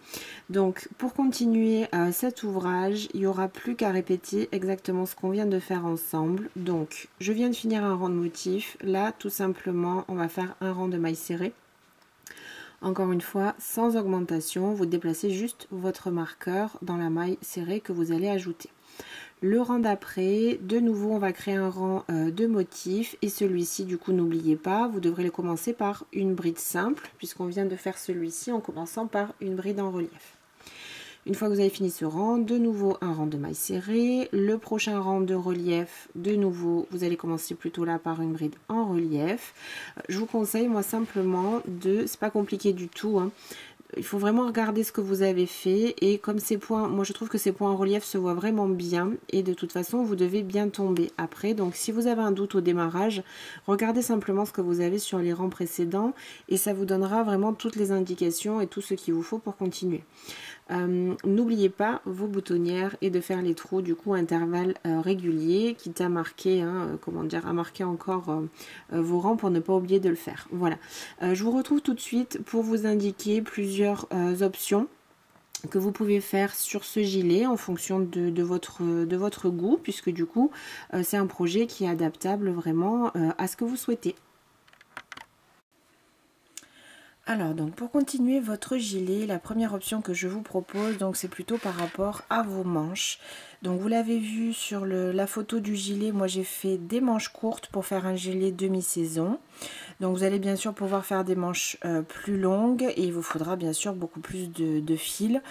Donc pour continuer cet ouvrage, il n'y aura plus qu'à répéter exactement ce qu'on vient de faire ensemble. Donc je viens de finir un rang de motif. Là tout simplement on va faire un rang de mailles serrées. Encore une fois, sans augmentation, vous déplacez juste votre marqueur dans la maille serrée que vous allez ajouter. Le rang d'après, de nouveau on va créer un rang de motifs et celui-ci du coup n'oubliez pas, vous devrez le commencer par une bride simple puisqu'on vient de faire celui-ci en commençant par une bride en relief. Une fois que vous avez fini ce rang, de nouveau un rang de mailles serrées, le prochain rang de relief, de nouveau vous allez commencer plutôt là par une bride en relief. Je vous conseille moi simplement c'est pas compliqué du tout, hein. Il faut vraiment regarder ce que vous avez fait et comme ces points, moi je trouve que ces points en relief se voient vraiment bien et de toute façon vous devez bien tomber après. Donc si vous avez un doute au démarrage, regardez simplement ce que vous avez sur les rangs précédents et ça vous donnera vraiment toutes les indications et tout ce qu'il vous faut pour continuer. N'oubliez pas vos boutonnières et de faire les trous du coup intervalles réguliers, quitte à marquer, à marquer encore vos rangs pour ne pas oublier de le faire. Voilà, je vous retrouve tout de suite pour vous indiquer plusieurs options que vous pouvez faire sur ce gilet en fonction de votre goût, puisque du coup c'est un projet qui est adaptable vraiment à ce que vous souhaitez. Alors donc pour continuer votre gilet, la première option que je vous propose, donc c'est plutôt par rapport à vos manches. Donc vous l'avez vu sur la photo du gilet, moi j'ai fait des manches courtes pour faire un gilet demi-saison. Donc vous allez bien sûr pouvoir faire des manches plus longues et il vous faudra bien sûr beaucoup plus de fil.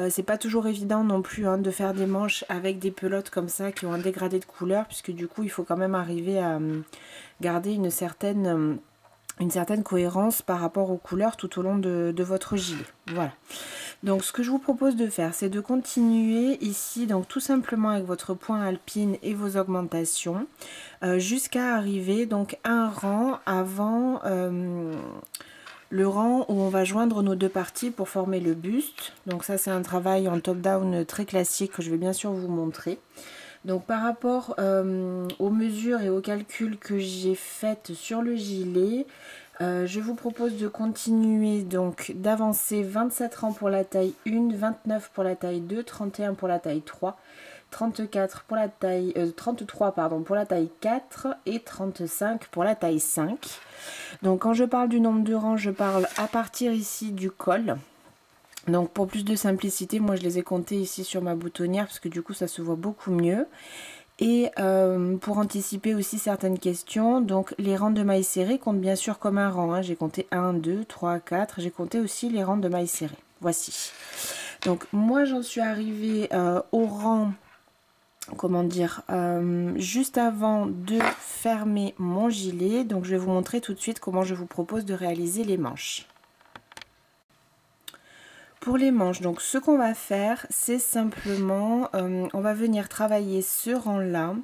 C'est pas toujours évident non plus de faire des manches avec des pelotes comme ça qui ont un dégradé de couleur, puisque du coup il faut quand même arriver à garder une certaine cohérence par rapport aux couleurs tout au long de votre gilet. Voilà. Donc ce que je vous propose de faire, c'est de continuer ici, donc tout simplement avec votre point alpine et vos augmentations, jusqu'à arriver donc à un rang avant le rang où on va joindre nos deux parties pour former le buste. Donc ça c'est un travail en top-down très classique que je vais bien sûr vous montrer. Donc par rapport aux mesures et aux calculs que j'ai faites sur le gilet, je vous propose de continuer donc d'avancer 27 rangs pour la taille 1, 29 pour la taille 2, 31 pour la taille 3, 34 pour la taille 33 pardon pour la taille 4 et 35 pour la taille 5. Donc quand je parle du nombre de rangs, je parle à partir ici du col. Donc pour plus de simplicité, moi je les ai comptés ici sur ma boutonnière parce que du coup ça se voit beaucoup mieux. Et pour anticiper aussi certaines questions, donc les rangs de mailles serrées comptent bien sûr comme un rang. J'ai compté 1, 2, 3, 4. J'ai compté aussi les rangs de mailles serrées. Voici. Donc moi j'en suis arrivée au rang, comment dire, juste avant de fermer mon gilet. Donc je vais vous montrer tout de suite comment je vous propose de réaliser les manches. pour les manches, donc ce qu'on va faire, c'est simplement, on va venir travailler ce rang-là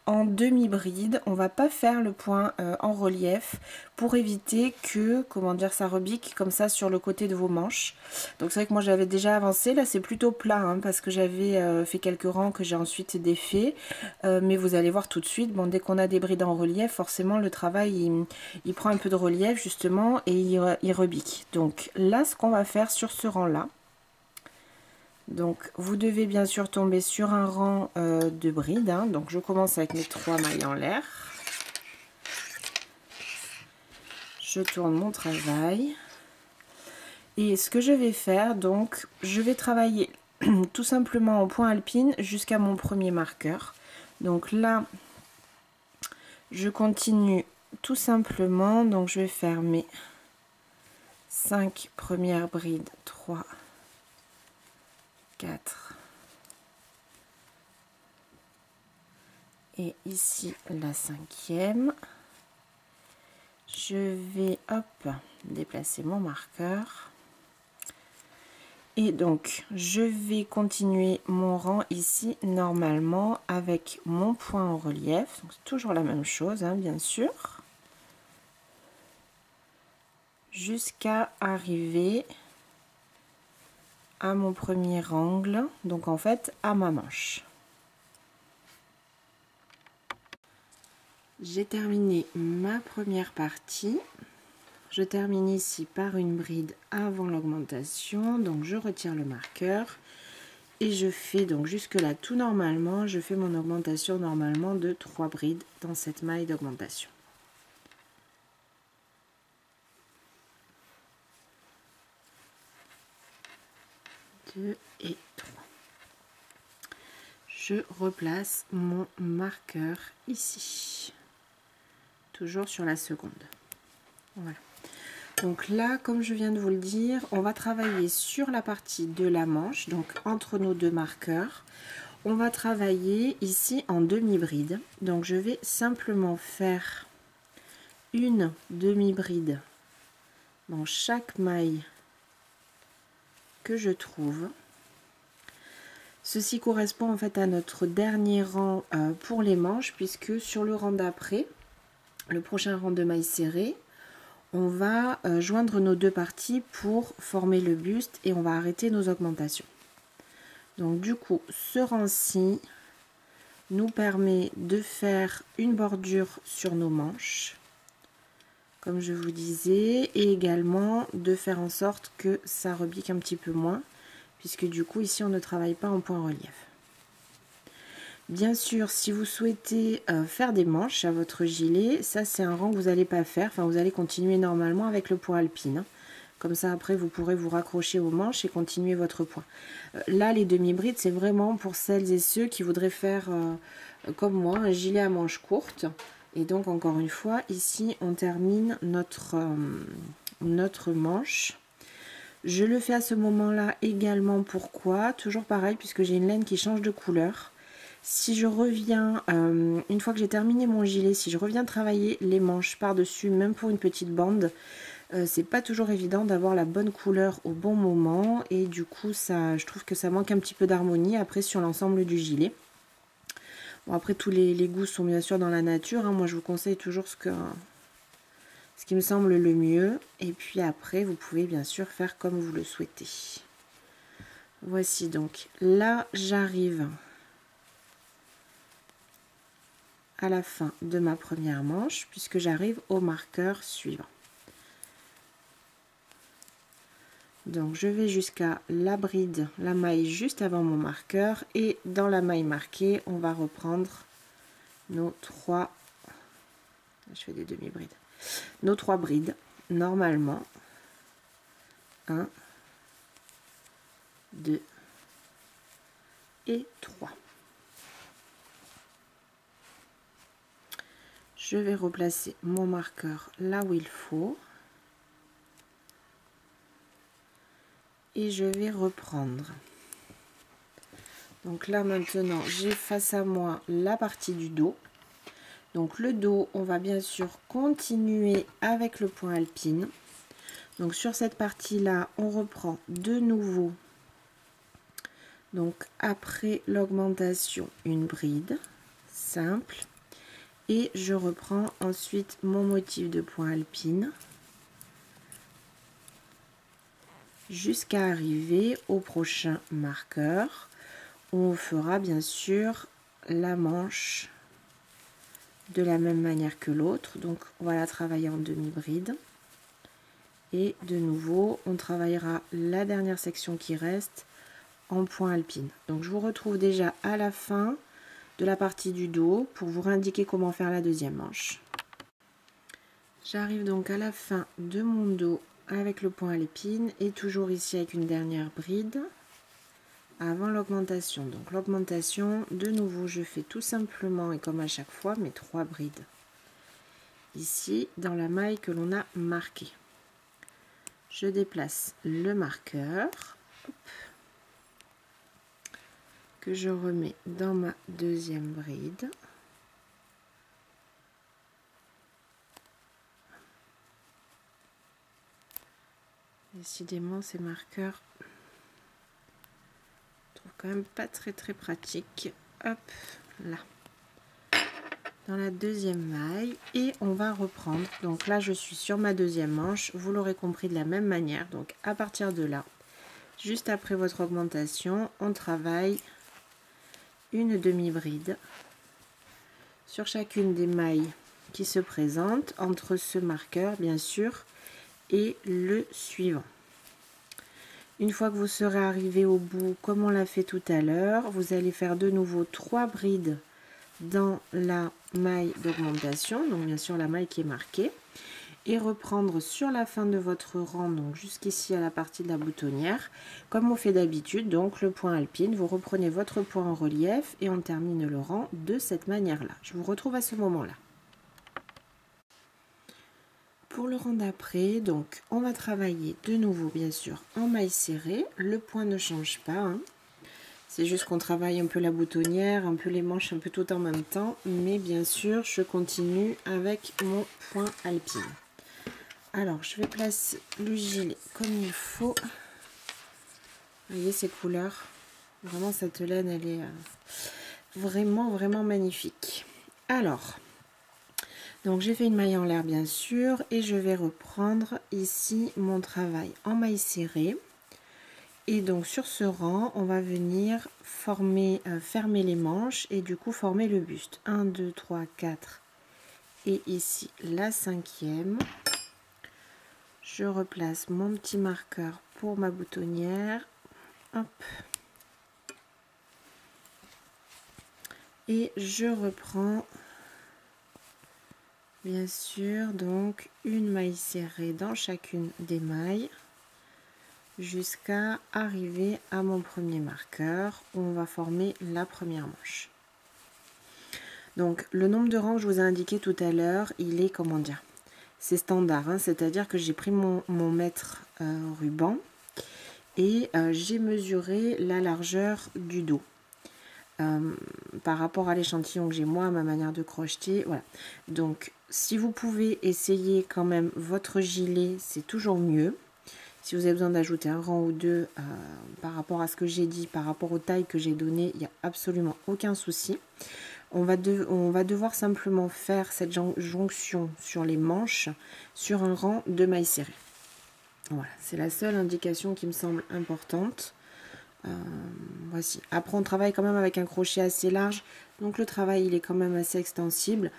en demi-bride. On va pas faire le point en relief pour éviter que, comment dire, ça rebique comme ça sur le côté de vos manches. Donc c'est vrai que moi j'avais déjà avancé, là c'est plutôt plat hein, parce que j'avais fait quelques rangs que j'ai ensuite défait. Mais vous allez voir tout de suite, bon, dès qu'on a des brides en relief, forcément le travail il prend un peu de relief justement et il rebique. Donc là ce qu'on va faire sur ce rang là, donc vous devez bien sûr tomber sur un rang de brides, hein. Donc je commence avec mes 3 mailles en l'air, je tourne mon travail et ce que je vais faire, donc je vais travailler tout simplement en point alpine jusqu'à mon premier marqueur. Donc là je continue tout simplement, donc je vais faire mes 5 premières brides, 3, 4 et ici la 5e. Je vais hop déplacer mon marqueur et donc je vais continuer mon rang ici normalement avec mon point en relief. Donc c'est toujours la même chose hein, bien sûr, jusqu'à arriver à mon premier angle, donc en fait à ma manche. J'ai terminé ma première partie. Je termine ici par une bride avant l'augmentation, donc je retire le marqueur et je fais donc jusque là tout normalement, je fais mon augmentation normalement de 3 brides dans cette maille d'augmentation. 2 et 3. Je replace mon marqueur ici, toujours sur la seconde. Voilà. Donc là, comme je viens de vous le dire, on va travailler sur la partie de la manche, donc entre nos 2 marqueurs. On va travailler ici en demi-bride. Donc je vais simplement faire une demi-bride dans chaque maille que je trouve. Ceci correspond en fait à notre dernier rang pour les manches, puisque sur le rang d'après, le prochain rang de mailles serrées, on va joindre nos 2 parties pour former le buste et on va arrêter nos augmentations. Donc du coup, ce rang-ci nous permet de faire une bordure sur nos manches, comme je vous disais, et également de faire en sorte que ça rebique un petit peu moins, puisque du coup ici on ne travaille pas en point relief. Bien sûr, si vous souhaitez faire des manches à votre gilet, ça c'est un rang que vous n'allez pas faire, enfin vous allez continuer normalement avec le point alpine. Comme ça après vous pourrez vous raccrocher aux manches et continuer votre point. Là les demi-brides c'est vraiment pour celles et ceux qui voudraient faire comme moi un gilet à manches courtes. Et donc encore une fois ici on termine notre manche. Je le fais à ce moment là également, pourquoi? Toujours pareil, puisque j'ai une laine qui change de couleur. Si je reviens, une fois que j'ai terminé mon gilet, si je reviens travailler les manches par-dessus, même pour une petite bande, c'est pas toujours évident d'avoir la bonne couleur au bon moment. Et du coup, ça, je trouve que ça manque un petit peu d'harmonie après sur l'ensemble du gilet. Bon, après, tous les goûts sont bien sûr dans la nature. Hein. Moi, je vous conseille toujours ce qui me semble le mieux. Et puis après, vous pouvez bien sûr faire comme vous le souhaitez. Voici donc, là, j'arrive à la fin de ma première manche, puisque j'arrive au marqueur suivant. Donc je vais jusqu'à la bride, la maille juste avant mon marqueur, et dans la maille marquée, on va reprendre nos 3, je fais des demi-brides, nos 3 brides, normalement, 1, 2 et 3. Je vais replacer mon marqueur là où il faut. Et je vais reprendre. Donc là maintenant, j'ai face à moi la partie du dos. Donc le dos, on va bien sûr continuer avec le point alpine. Donc sur cette partie là, on reprend de nouveau, donc après l'augmentation, une bride simple, et je reprends ensuite mon motif de point alpine jusqu'à arriver au prochain marqueur où on fera bien sûr la manche de la même manière que l'autre. Donc on va la travailler en demi-bride et de nouveau on travaillera la dernière section qui reste en point alpine. Donc je vous retrouve déjà à la fin de la partie du dos pour vous indiquer comment faire la deuxième manche. J'arrive donc à la fin de mon dos avec le point alpine et toujours ici avec une dernière bride avant l'augmentation. Donc l'augmentation, de nouveau je fais tout simplement et comme à chaque fois mes 3 brides ici dans la maille que l'on a marquée. Je déplace le marqueur, hop, que je remets dans ma deuxième bride. Décidément ces marqueurs, je trouve quand même pas très pratique. Hop là, dans la deuxième maille, et on va reprendre. Donc là je suis sur ma deuxième manche, vous l'aurez compris, de la même manière. Donc à partir de là, juste après votre augmentation, on travaille une demi-bride sur chacune des mailles qui se présentent entre ce marqueur bien sûr et le suivant. Une fois que vous serez arrivé au bout comme on l'a fait tout à l'heure, vous allez faire de nouveau 3 brides dans la maille d'augmentation, donc bien sûr la maille qui est marquée, et reprendre sur la fin de votre rang, donc jusqu'ici à la partie de la boutonnière, comme on fait d'habitude, donc le point alpine, vous reprenez votre point en relief et on termine le rang de cette manière-là. Je vous retrouve à ce moment-là. Pour le rang d'après, donc on va travailler de nouveau bien sûr en maille serrée, le point ne change pas, hein. C'est juste qu'on travaille un peu la boutonnière, un peu les manches, un peu tout en même temps, mais bien sûr je continue avec mon point alpine. Alors je vais placer le gilet comme il faut. Vous voyez ces couleurs, vraiment cette laine elle est vraiment magnifique. Alors donc j'ai fait une maille en l'air bien sûr, et je vais reprendre ici mon travail en maille serrée. Et donc sur ce rang, on va venir former, fermer les manches et du coup former le buste. 1, 2, 3, 4 et ici la 5e. Je replace mon petit marqueur pour ma boutonnière. Hop. Et je reprends bien sûr donc une maille serrée dans chacune des mailles jusqu'à arriver à mon premier marqueur où on va former la première manche. Donc le nombre de rangs que je vous ai indiqué tout à l'heure, il est, comment dire, c'est standard, hein, c'est-à-dire que j'ai pris mon mètre ruban et j'ai mesuré la largeur du dos par rapport à l'échantillon que j'ai moi, à ma manière de crocheter. Voilà. Donc si vous pouvez essayer quand même votre gilet, c'est toujours mieux. Si vous avez besoin d'ajouter un rang ou deux par rapport à ce que j'ai dit, par rapport aux tailles que j'ai données, il n'y a absolument aucun souci. On va devoir simplement faire cette jonction sur les manches sur un rang de mailles serrées. Voilà, c'est la seule indication qui me semble importante. Voici. Après on travaille quand même avec un crochet assez large, donc le travail il est quand même assez extensible.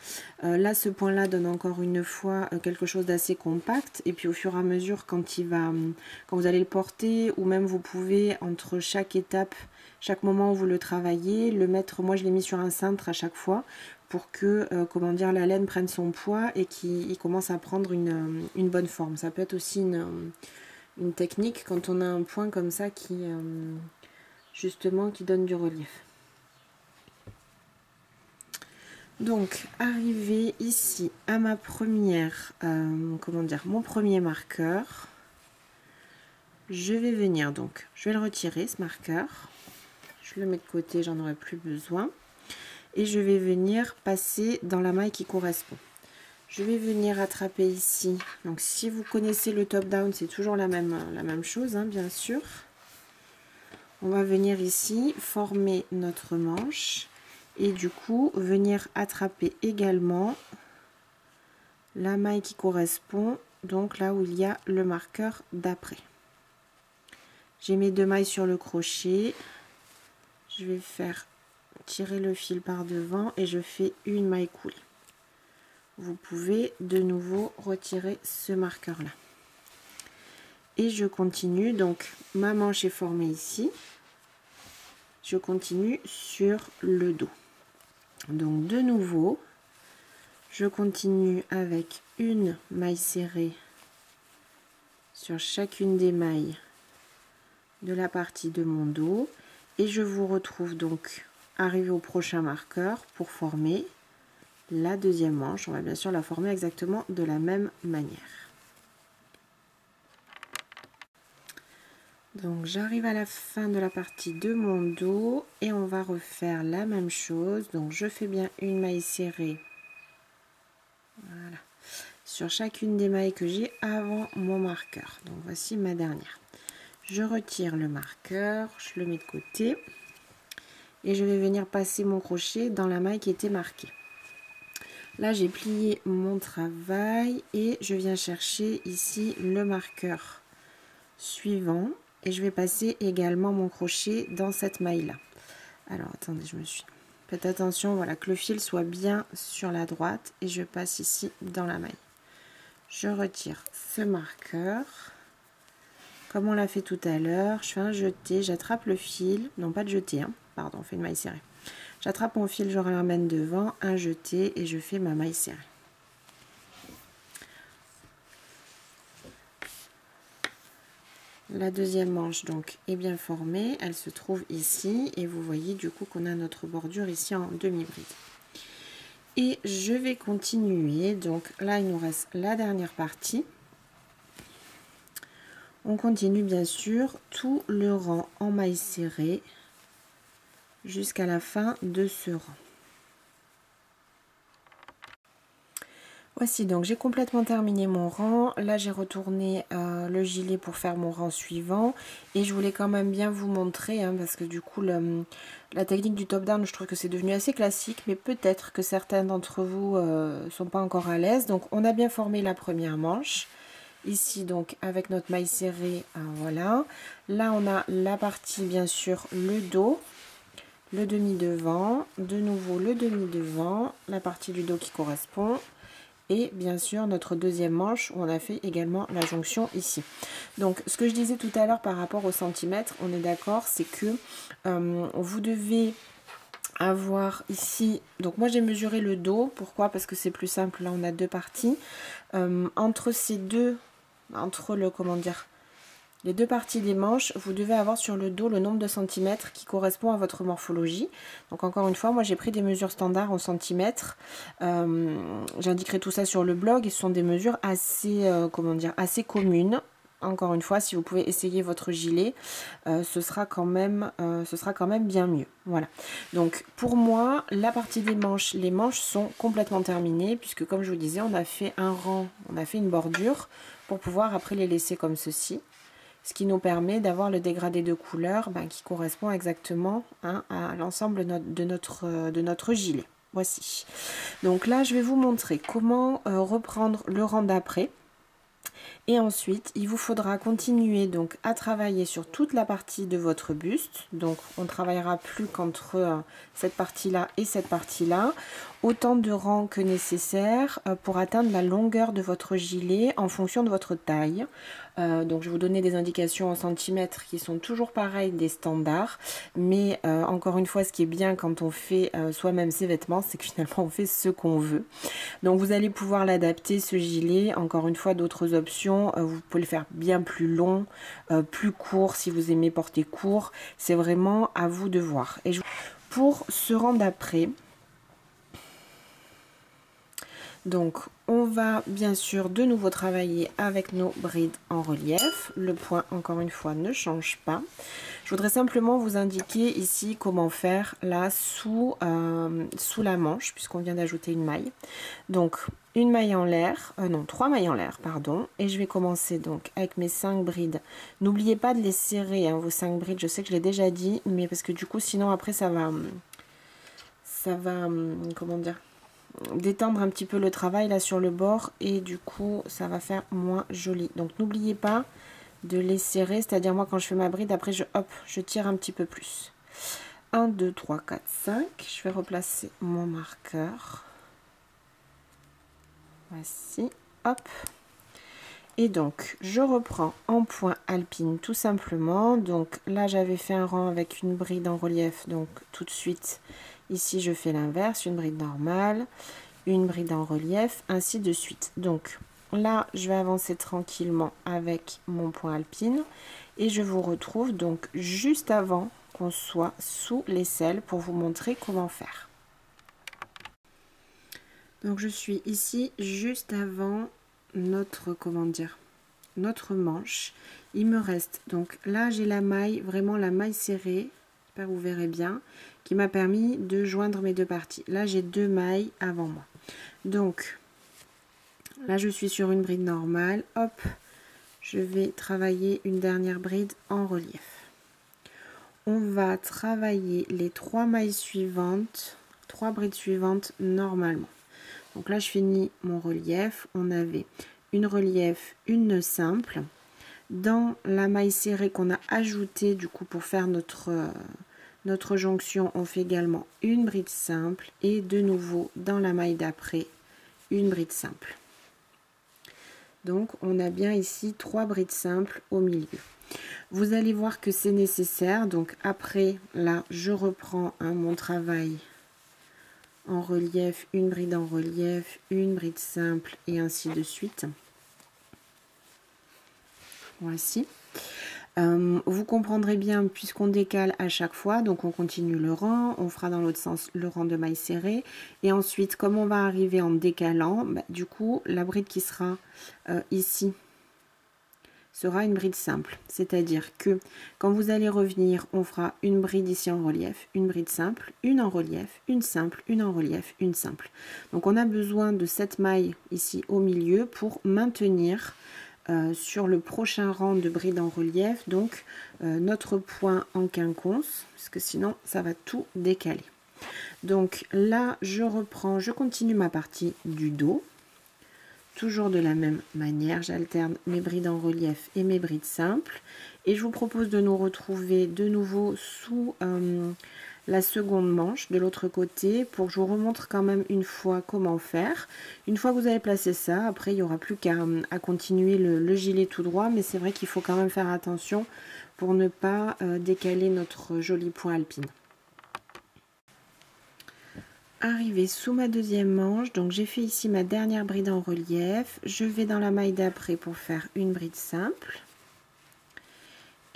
Là ce point là donne encore une fois quelque chose d'assez compact, et puis au fur et à mesure quand vous allez le porter, ou même vous pouvez entre chaque étape, chaque moment où vous le travaillez, le mettre, moi je l'ai mis sur un cintre à chaque fois pour que comment dire, la laine prenne son poids et qu'il commence à prendre une bonne forme. Ça peut être aussi une technique quand on a un point comme ça qui justement qui donne du relief. Donc arrivé ici à ma première comment dire, mon premier marqueur, je vais venir, donc je vais le retirer ce marqueur, je le mets de côté, j'en aurai plus besoin, et je vais venir passer dans la maille qui correspond. Je vais venir attraper ici. Donc si vous connaissez le top down, c'est toujours la même chose, hein, bien sûr. On va venir ici former notre manche et du coup venir attraper également la maille qui correspond, donc là où il y a le marqueur d'après. J'ai mes 2 mailles sur le crochet. Je vais faire tirer le fil par devant et je fais une maille coulée. Vous pouvez de nouveau retirer ce marqueur là. Et je continue, donc ma manche est formée ici. Je continue sur le dos. Donc de nouveau, je continue avec une maille serrée sur chacune des mailles de la partie de mon dos. Et je vous retrouve donc arrivé au prochain marqueur pour former la deuxième manche. On va bien sûr la former exactement de la même manière. Donc j'arrive à la fin de la partie de mon dos et on va refaire la même chose. Donc je fais bien une maille serrée, voilà, sur chacune des mailles que j'ai avant mon marqueur. Donc voici ma dernière. Je retire le marqueur, je le mets de côté et je vais venir passer mon crochet dans la maille qui était marquée. Là j'ai plié mon travail et je viens chercher ici le marqueur suivant. Et je vais passer également mon crochet dans cette maille là. Alors attendez, faites attention, voilà, que le fil soit bien sur la droite et je passe ici dans la maille. Je retire ce marqueur comme on l'a fait tout à l'heure. Je fais un jeté, j'attrape le fil, non pas de jeté, hein, pardon, on fait une maille serrée. J'attrape mon fil, je le ramène devant, un jeté et je fais ma maille serrée. La deuxième manche donc est bien formée, elle se trouve ici et vous voyez du coup qu'on a notre bordure ici en demi-bride. Et je vais continuer, donc là il nous reste la dernière partie. On continue bien sûr tout le rang en maille serrée jusqu'à la fin de ce rang. Voici, donc j'ai complètement terminé mon rang. Là j'ai retourné le gilet pour faire mon rang suivant et je voulais quand même bien vous montrer, hein, parce que du coup la technique du top down, je trouve que c'est devenu assez classique, mais peut-être que certains d'entre vous sont pas encore à l'aise. Donc on a bien formé la première manche ici, donc avec notre maille serrée, voilà. Là on a la partie, bien sûr, le dos, le demi devant, de nouveau le demi devant, la partie du dos qui correspond. Et bien sûr notre deuxième manche où on a fait également la jonction ici. Donc ce que je disais tout à l'heure par rapport au centimètre, on est d'accord, c'est que vous devez avoir ici, donc moi j'ai mesuré le dos, pourquoi? Parce que c'est plus simple, là on a deux parties. Entre ces deux, les deux parties des manches, vous devez avoir sur le dos le nombre de centimètres qui correspond à votre morphologie. Donc encore une fois, moi j'ai pris des mesures standards en centimètres. J'indiquerai tout ça sur le blog et ce sont des mesures assez, assez communes. Encore une fois, si vous pouvez essayer votre gilet, ce sera quand même bien mieux. Voilà. Donc pour moi, la partie des manches, les manches sont complètement terminées puisque comme je vous disais, on a fait un rang, on a fait une bordure pour pouvoir après les laisser comme ceci. Ce qui nous permet d'avoir le dégradé de couleur qui correspond exactement, hein, à l'ensemble de notre gilet. Voici. Donc là, je vais vous montrer comment reprendre le rang d'après. Et ensuite, il vous faudra continuer donc à travailler sur toute la partie de votre buste. Donc, on ne travaillera plus qu'entre cette partie-là et cette partie-là. Autant de rangs que nécessaire pour atteindre la longueur de votre gilet en fonction de votre taille. Donc je vais vous donner des indications en centimètres qui sont toujours pareilles des standards. Mais encore une fois, ce qui est bien quand on fait soi-même ses vêtements, c'est que finalement on fait ce qu'on veut. Donc vous allez pouvoir l'adapter, ce gilet. Encore une fois, d'autres options. Vous pouvez le faire bien plus long, plus court si vous aimez porter court. C'est vraiment à vous de voir. Et pour ce rang d'après, donc on va bien sûr de nouveau travailler avec nos brides en relief. Le point encore une fois ne change pas. Je voudrais simplement vous indiquer ici comment faire là sous la manche puisqu'on vient d'ajouter une maille. Donc une maille en l'air, non 3 mailles en l'air pardon, et je vais commencer donc avec mes 5 brides. N'oubliez pas de les serrer hein, vos 5 brides, je sais que je l'ai déjà dit, mais parce que du coup sinon après ça va comment dire, détendre un petit peu le travail là sur le bord et du coup ça va faire moins joli. Donc n'oubliez pas de les serrer, c'est-à-dire moi quand je fais ma bride après je tire un petit peu plus. 1, 2, 3, 4, 5, je vais replacer mon marqueur. Voici, hop. Et donc, je reprends en point alpine tout simplement. Donc là, j'avais fait un rang avec une bride en relief. Donc tout de suite, ici, je fais l'inverse. Une bride normale, une bride en relief, ainsi de suite. Donc là, je vais avancer tranquillement avec mon point alpine. Et je vous retrouve donc juste avant qu'on soit sous l'aisselle pour vous montrer comment faire. Donc je suis ici juste avant notre, comment dire, notre manche. Il me reste, donc là j'ai la maille, vraiment la maille serrée, j'espère que vous verrez bien, qui m'a permis de joindre mes deux parties. Là j'ai 2 mailles avant moi. Donc là je suis sur une bride normale, hop, je vais travailler une dernière bride en relief. On va travailler les 3 mailles suivantes, 3 brides suivantes normalement. Donc là, je finis mon relief. On avait une relief, une nœud simple. Dans la maille serrée qu'on a ajoutée du coup pour faire notre jonction, on fait également une bride simple. Et de nouveau, dans la maille d'après, une bride simple. Donc, on a bien ici 3 brides simples au milieu. Vous allez voir que c'est nécessaire. Donc après, là, je reprends mon travail en relief, une bride en relief, une bride simple et ainsi de suite. Voici. Vous comprendrez bien puisqu'on décale à chaque fois, donc on continue le rang, on fera dans l'autre sens le rang de mailles serrées et ensuite comme on va arriver en décalant, du coup la bride qui sera ici sera une bride simple, c'est-à-dire que quand vous allez revenir, on fera une bride ici en relief, une bride simple, une en relief, une simple, une en relief, une simple. Donc on a besoin de cette maille ici au milieu pour maintenir sur le prochain rang de bride en relief, donc notre point en quinconce, parce que sinon ça va tout décaler. Donc là, je reprends, je continue ma partie du dos. Toujours de la même manière, j'alterne mes brides en relief et mes brides simples. Et je vous propose de nous retrouver de nouveau sous la seconde manche de l'autre côté pour que je vous remontre quand même une fois comment faire. Une fois que vous avez placé ça, après il n'y aura plus qu'à continuer le gilet tout droit. Mais c'est vrai qu'il faut quand même faire attention pour ne pas décaler notre joli point alpine. Arrivé sous ma deuxième manche, donc j'ai fait ici ma dernière bride en relief, je vais dans la maille d'après pour faire une bride simple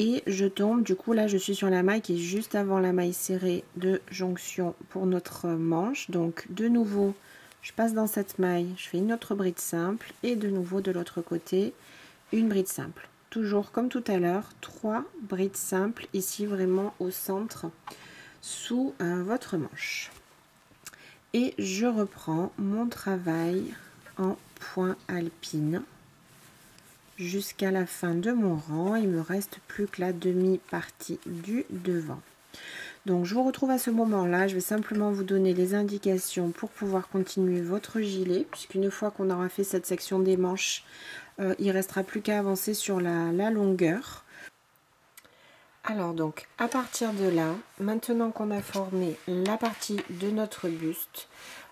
et je tombe, du coup là je suis sur la maille qui est juste avant la maille serrée de jonction pour notre manche. Donc de nouveau je passe dans cette maille, je fais une autre bride simple et de nouveau de l'autre côté une bride simple, toujours comme tout à l'heure, 3 brides simples ici vraiment au centre sous votre manche. Et je reprends mon travail en point alpine jusqu'à la fin de mon rang. Il me reste plus que la demi-partie du devant. Donc je vous retrouve à ce moment-là. Je vais simplement vous donner les indications pour pouvoir continuer votre gilet, puisqu'une fois qu'on aura fait cette section des manches, il ne restera plus qu'à avancer sur la longueur. Alors donc à partir de là, maintenant qu'on a formé la partie de notre buste,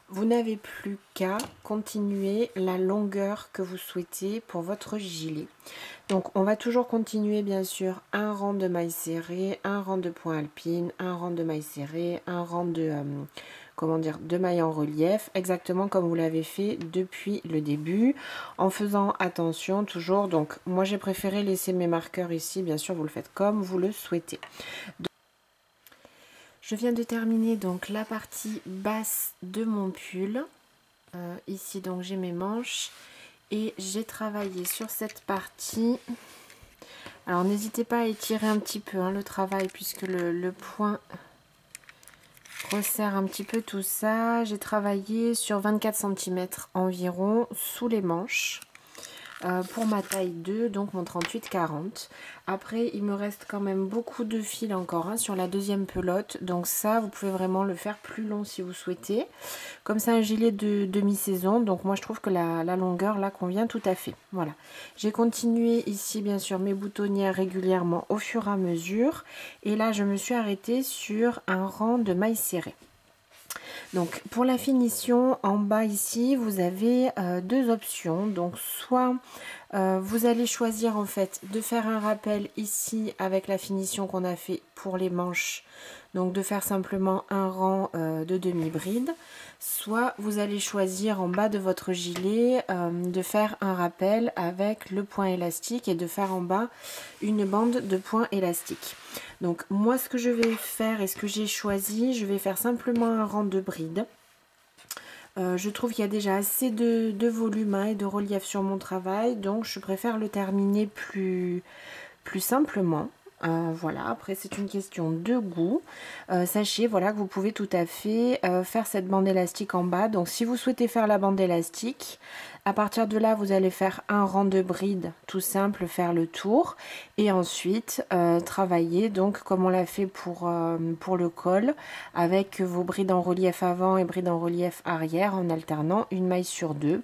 vous n'avez plus qu'à continuer la longueur que vous souhaitez pour votre gilet. Donc on va toujours continuer bien sûr un rang de mailles serrées, un rang de point alpine, un rang de mailles serrées, un rang de de mailles en relief, exactement comme vous l'avez fait depuis le début, en faisant attention toujours. Donc moi j'ai préféré laisser mes marqueurs ici, bien sûr vous le faites comme vous le souhaitez. Je viens de terminer donc la partie basse de mon pull. Ici donc j'ai mes manches et j'ai travaillé sur cette partie. Alors n'hésitez pas à étirer un petit peu le travail puisque le point resserre un petit peu tout ça. J'ai travaillé sur 24 cm environ sous les manches. Pour ma taille 2, donc mon 38-40. Après, il me reste quand même beaucoup de fil encore sur la deuxième pelote. Donc ça, vous pouvez vraiment le faire plus long si vous souhaitez. Comme c'est un gilet de demi-saison, donc moi je trouve que la longueur là convient tout à fait. Voilà. J'ai continué ici bien sûr mes boutonnières régulièrement au fur et à mesure. Et là, je me suis arrêtée sur un rang de mailles serrées. Donc pour la finition, en bas ici, vous avez deux options. Donc soit vous allez choisir en fait de faire un rappel ici avec la finition qu'on a fait pour les manches. Donc de faire simplement un rang de demi-bride. Soit vous allez choisir en bas de votre gilet de faire un rappel avec le point élastique et de faire en bas une bande de point élastique. Donc moi ce que je vais faire et ce que j'ai choisi, je vais faire simplement un rang de bride. Je trouve qu'il y a déjà assez de volume et de relief sur mon travail, donc je préfère le terminer plus simplement. Voilà, après c'est une question de goût. Sachez voilà que vous pouvez tout à fait faire cette bande élastique en bas. Donc si vous souhaitez faire la bande élastique, à partir de là vous allez faire un rang de bride tout simple, faire le tour et ensuite travailler donc comme on l'a fait pour le col avec vos brides en relief avant et brides en relief arrière en alternant une maille sur deux.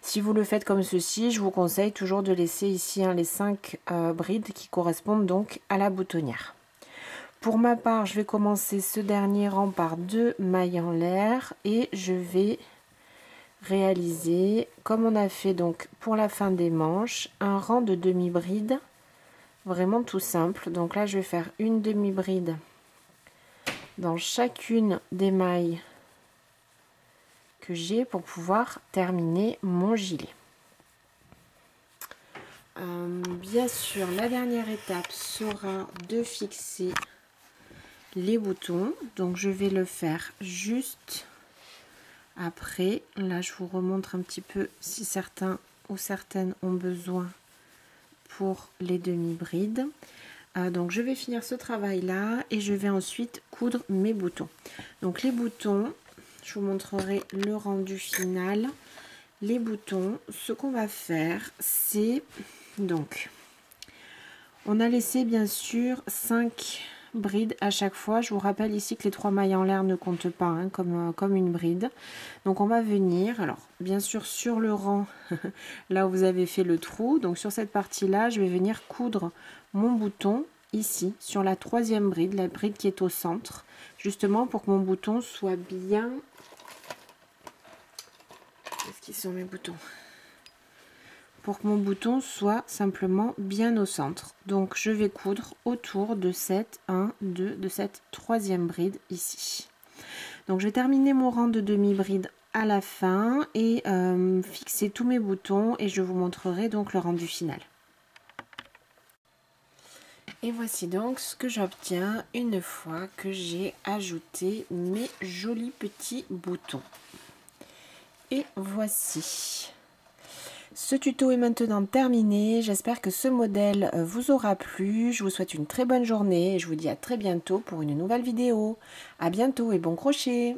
Si vous le faites comme ceci, je vous conseille toujours de laisser ici les 5 brides qui correspondent donc à la boutonnière. Pour ma part, je vais commencer ce dernier rang par 2 mailles en l'air et je vais réaliser, comme on a fait donc pour la fin des manches, un rang de demi-bride, vraiment tout simple. Donc là, je vais faire une demi-bride dans chacune des mailles que j'ai pour pouvoir terminer mon gilet. Bien sûr, la dernière étape sera de fixer les boutons. Donc je vais le faire juste après. Là, je vous remontre un petit peu si certains ou certaines ont besoin pour les demi-brides. Donc je vais finir ce travail là et je vais ensuite coudre mes boutons. Donc les boutons, je vous montrerai le rendu final. Les boutons, ce qu'on va faire, c'est donc on a laissé bien sûr 5 brides à chaque fois. Je vous rappelle ici que les 3 mailles en l'air ne comptent pas comme une bride. Donc on va venir, alors bien sûr sur le rang là où vous avez fait le trou, donc sur cette partie là je vais venir coudre mon bouton ici sur la 3e bride, la bride qui est au centre, justement pour que mon bouton soit bien... Est-ce qu'ils sont mes boutons? Pour que mon bouton soit simplement bien au centre. Donc je vais coudre autour de cette 1, 2, de cette 3e bride ici. Donc je vais terminer mon rang de demi-bride à la fin et fixer tous mes boutons et je vous montrerai donc le rendu final. Et voici donc ce que j'obtiens une fois que j'ai ajouté mes jolis petits boutons. Et voici. Ce tuto est maintenant terminé. J'espère que ce modèle vous aura plu. Je vous souhaite une très bonne journée et je vous dis à très bientôt pour une nouvelle vidéo. À bientôt et bon crochet!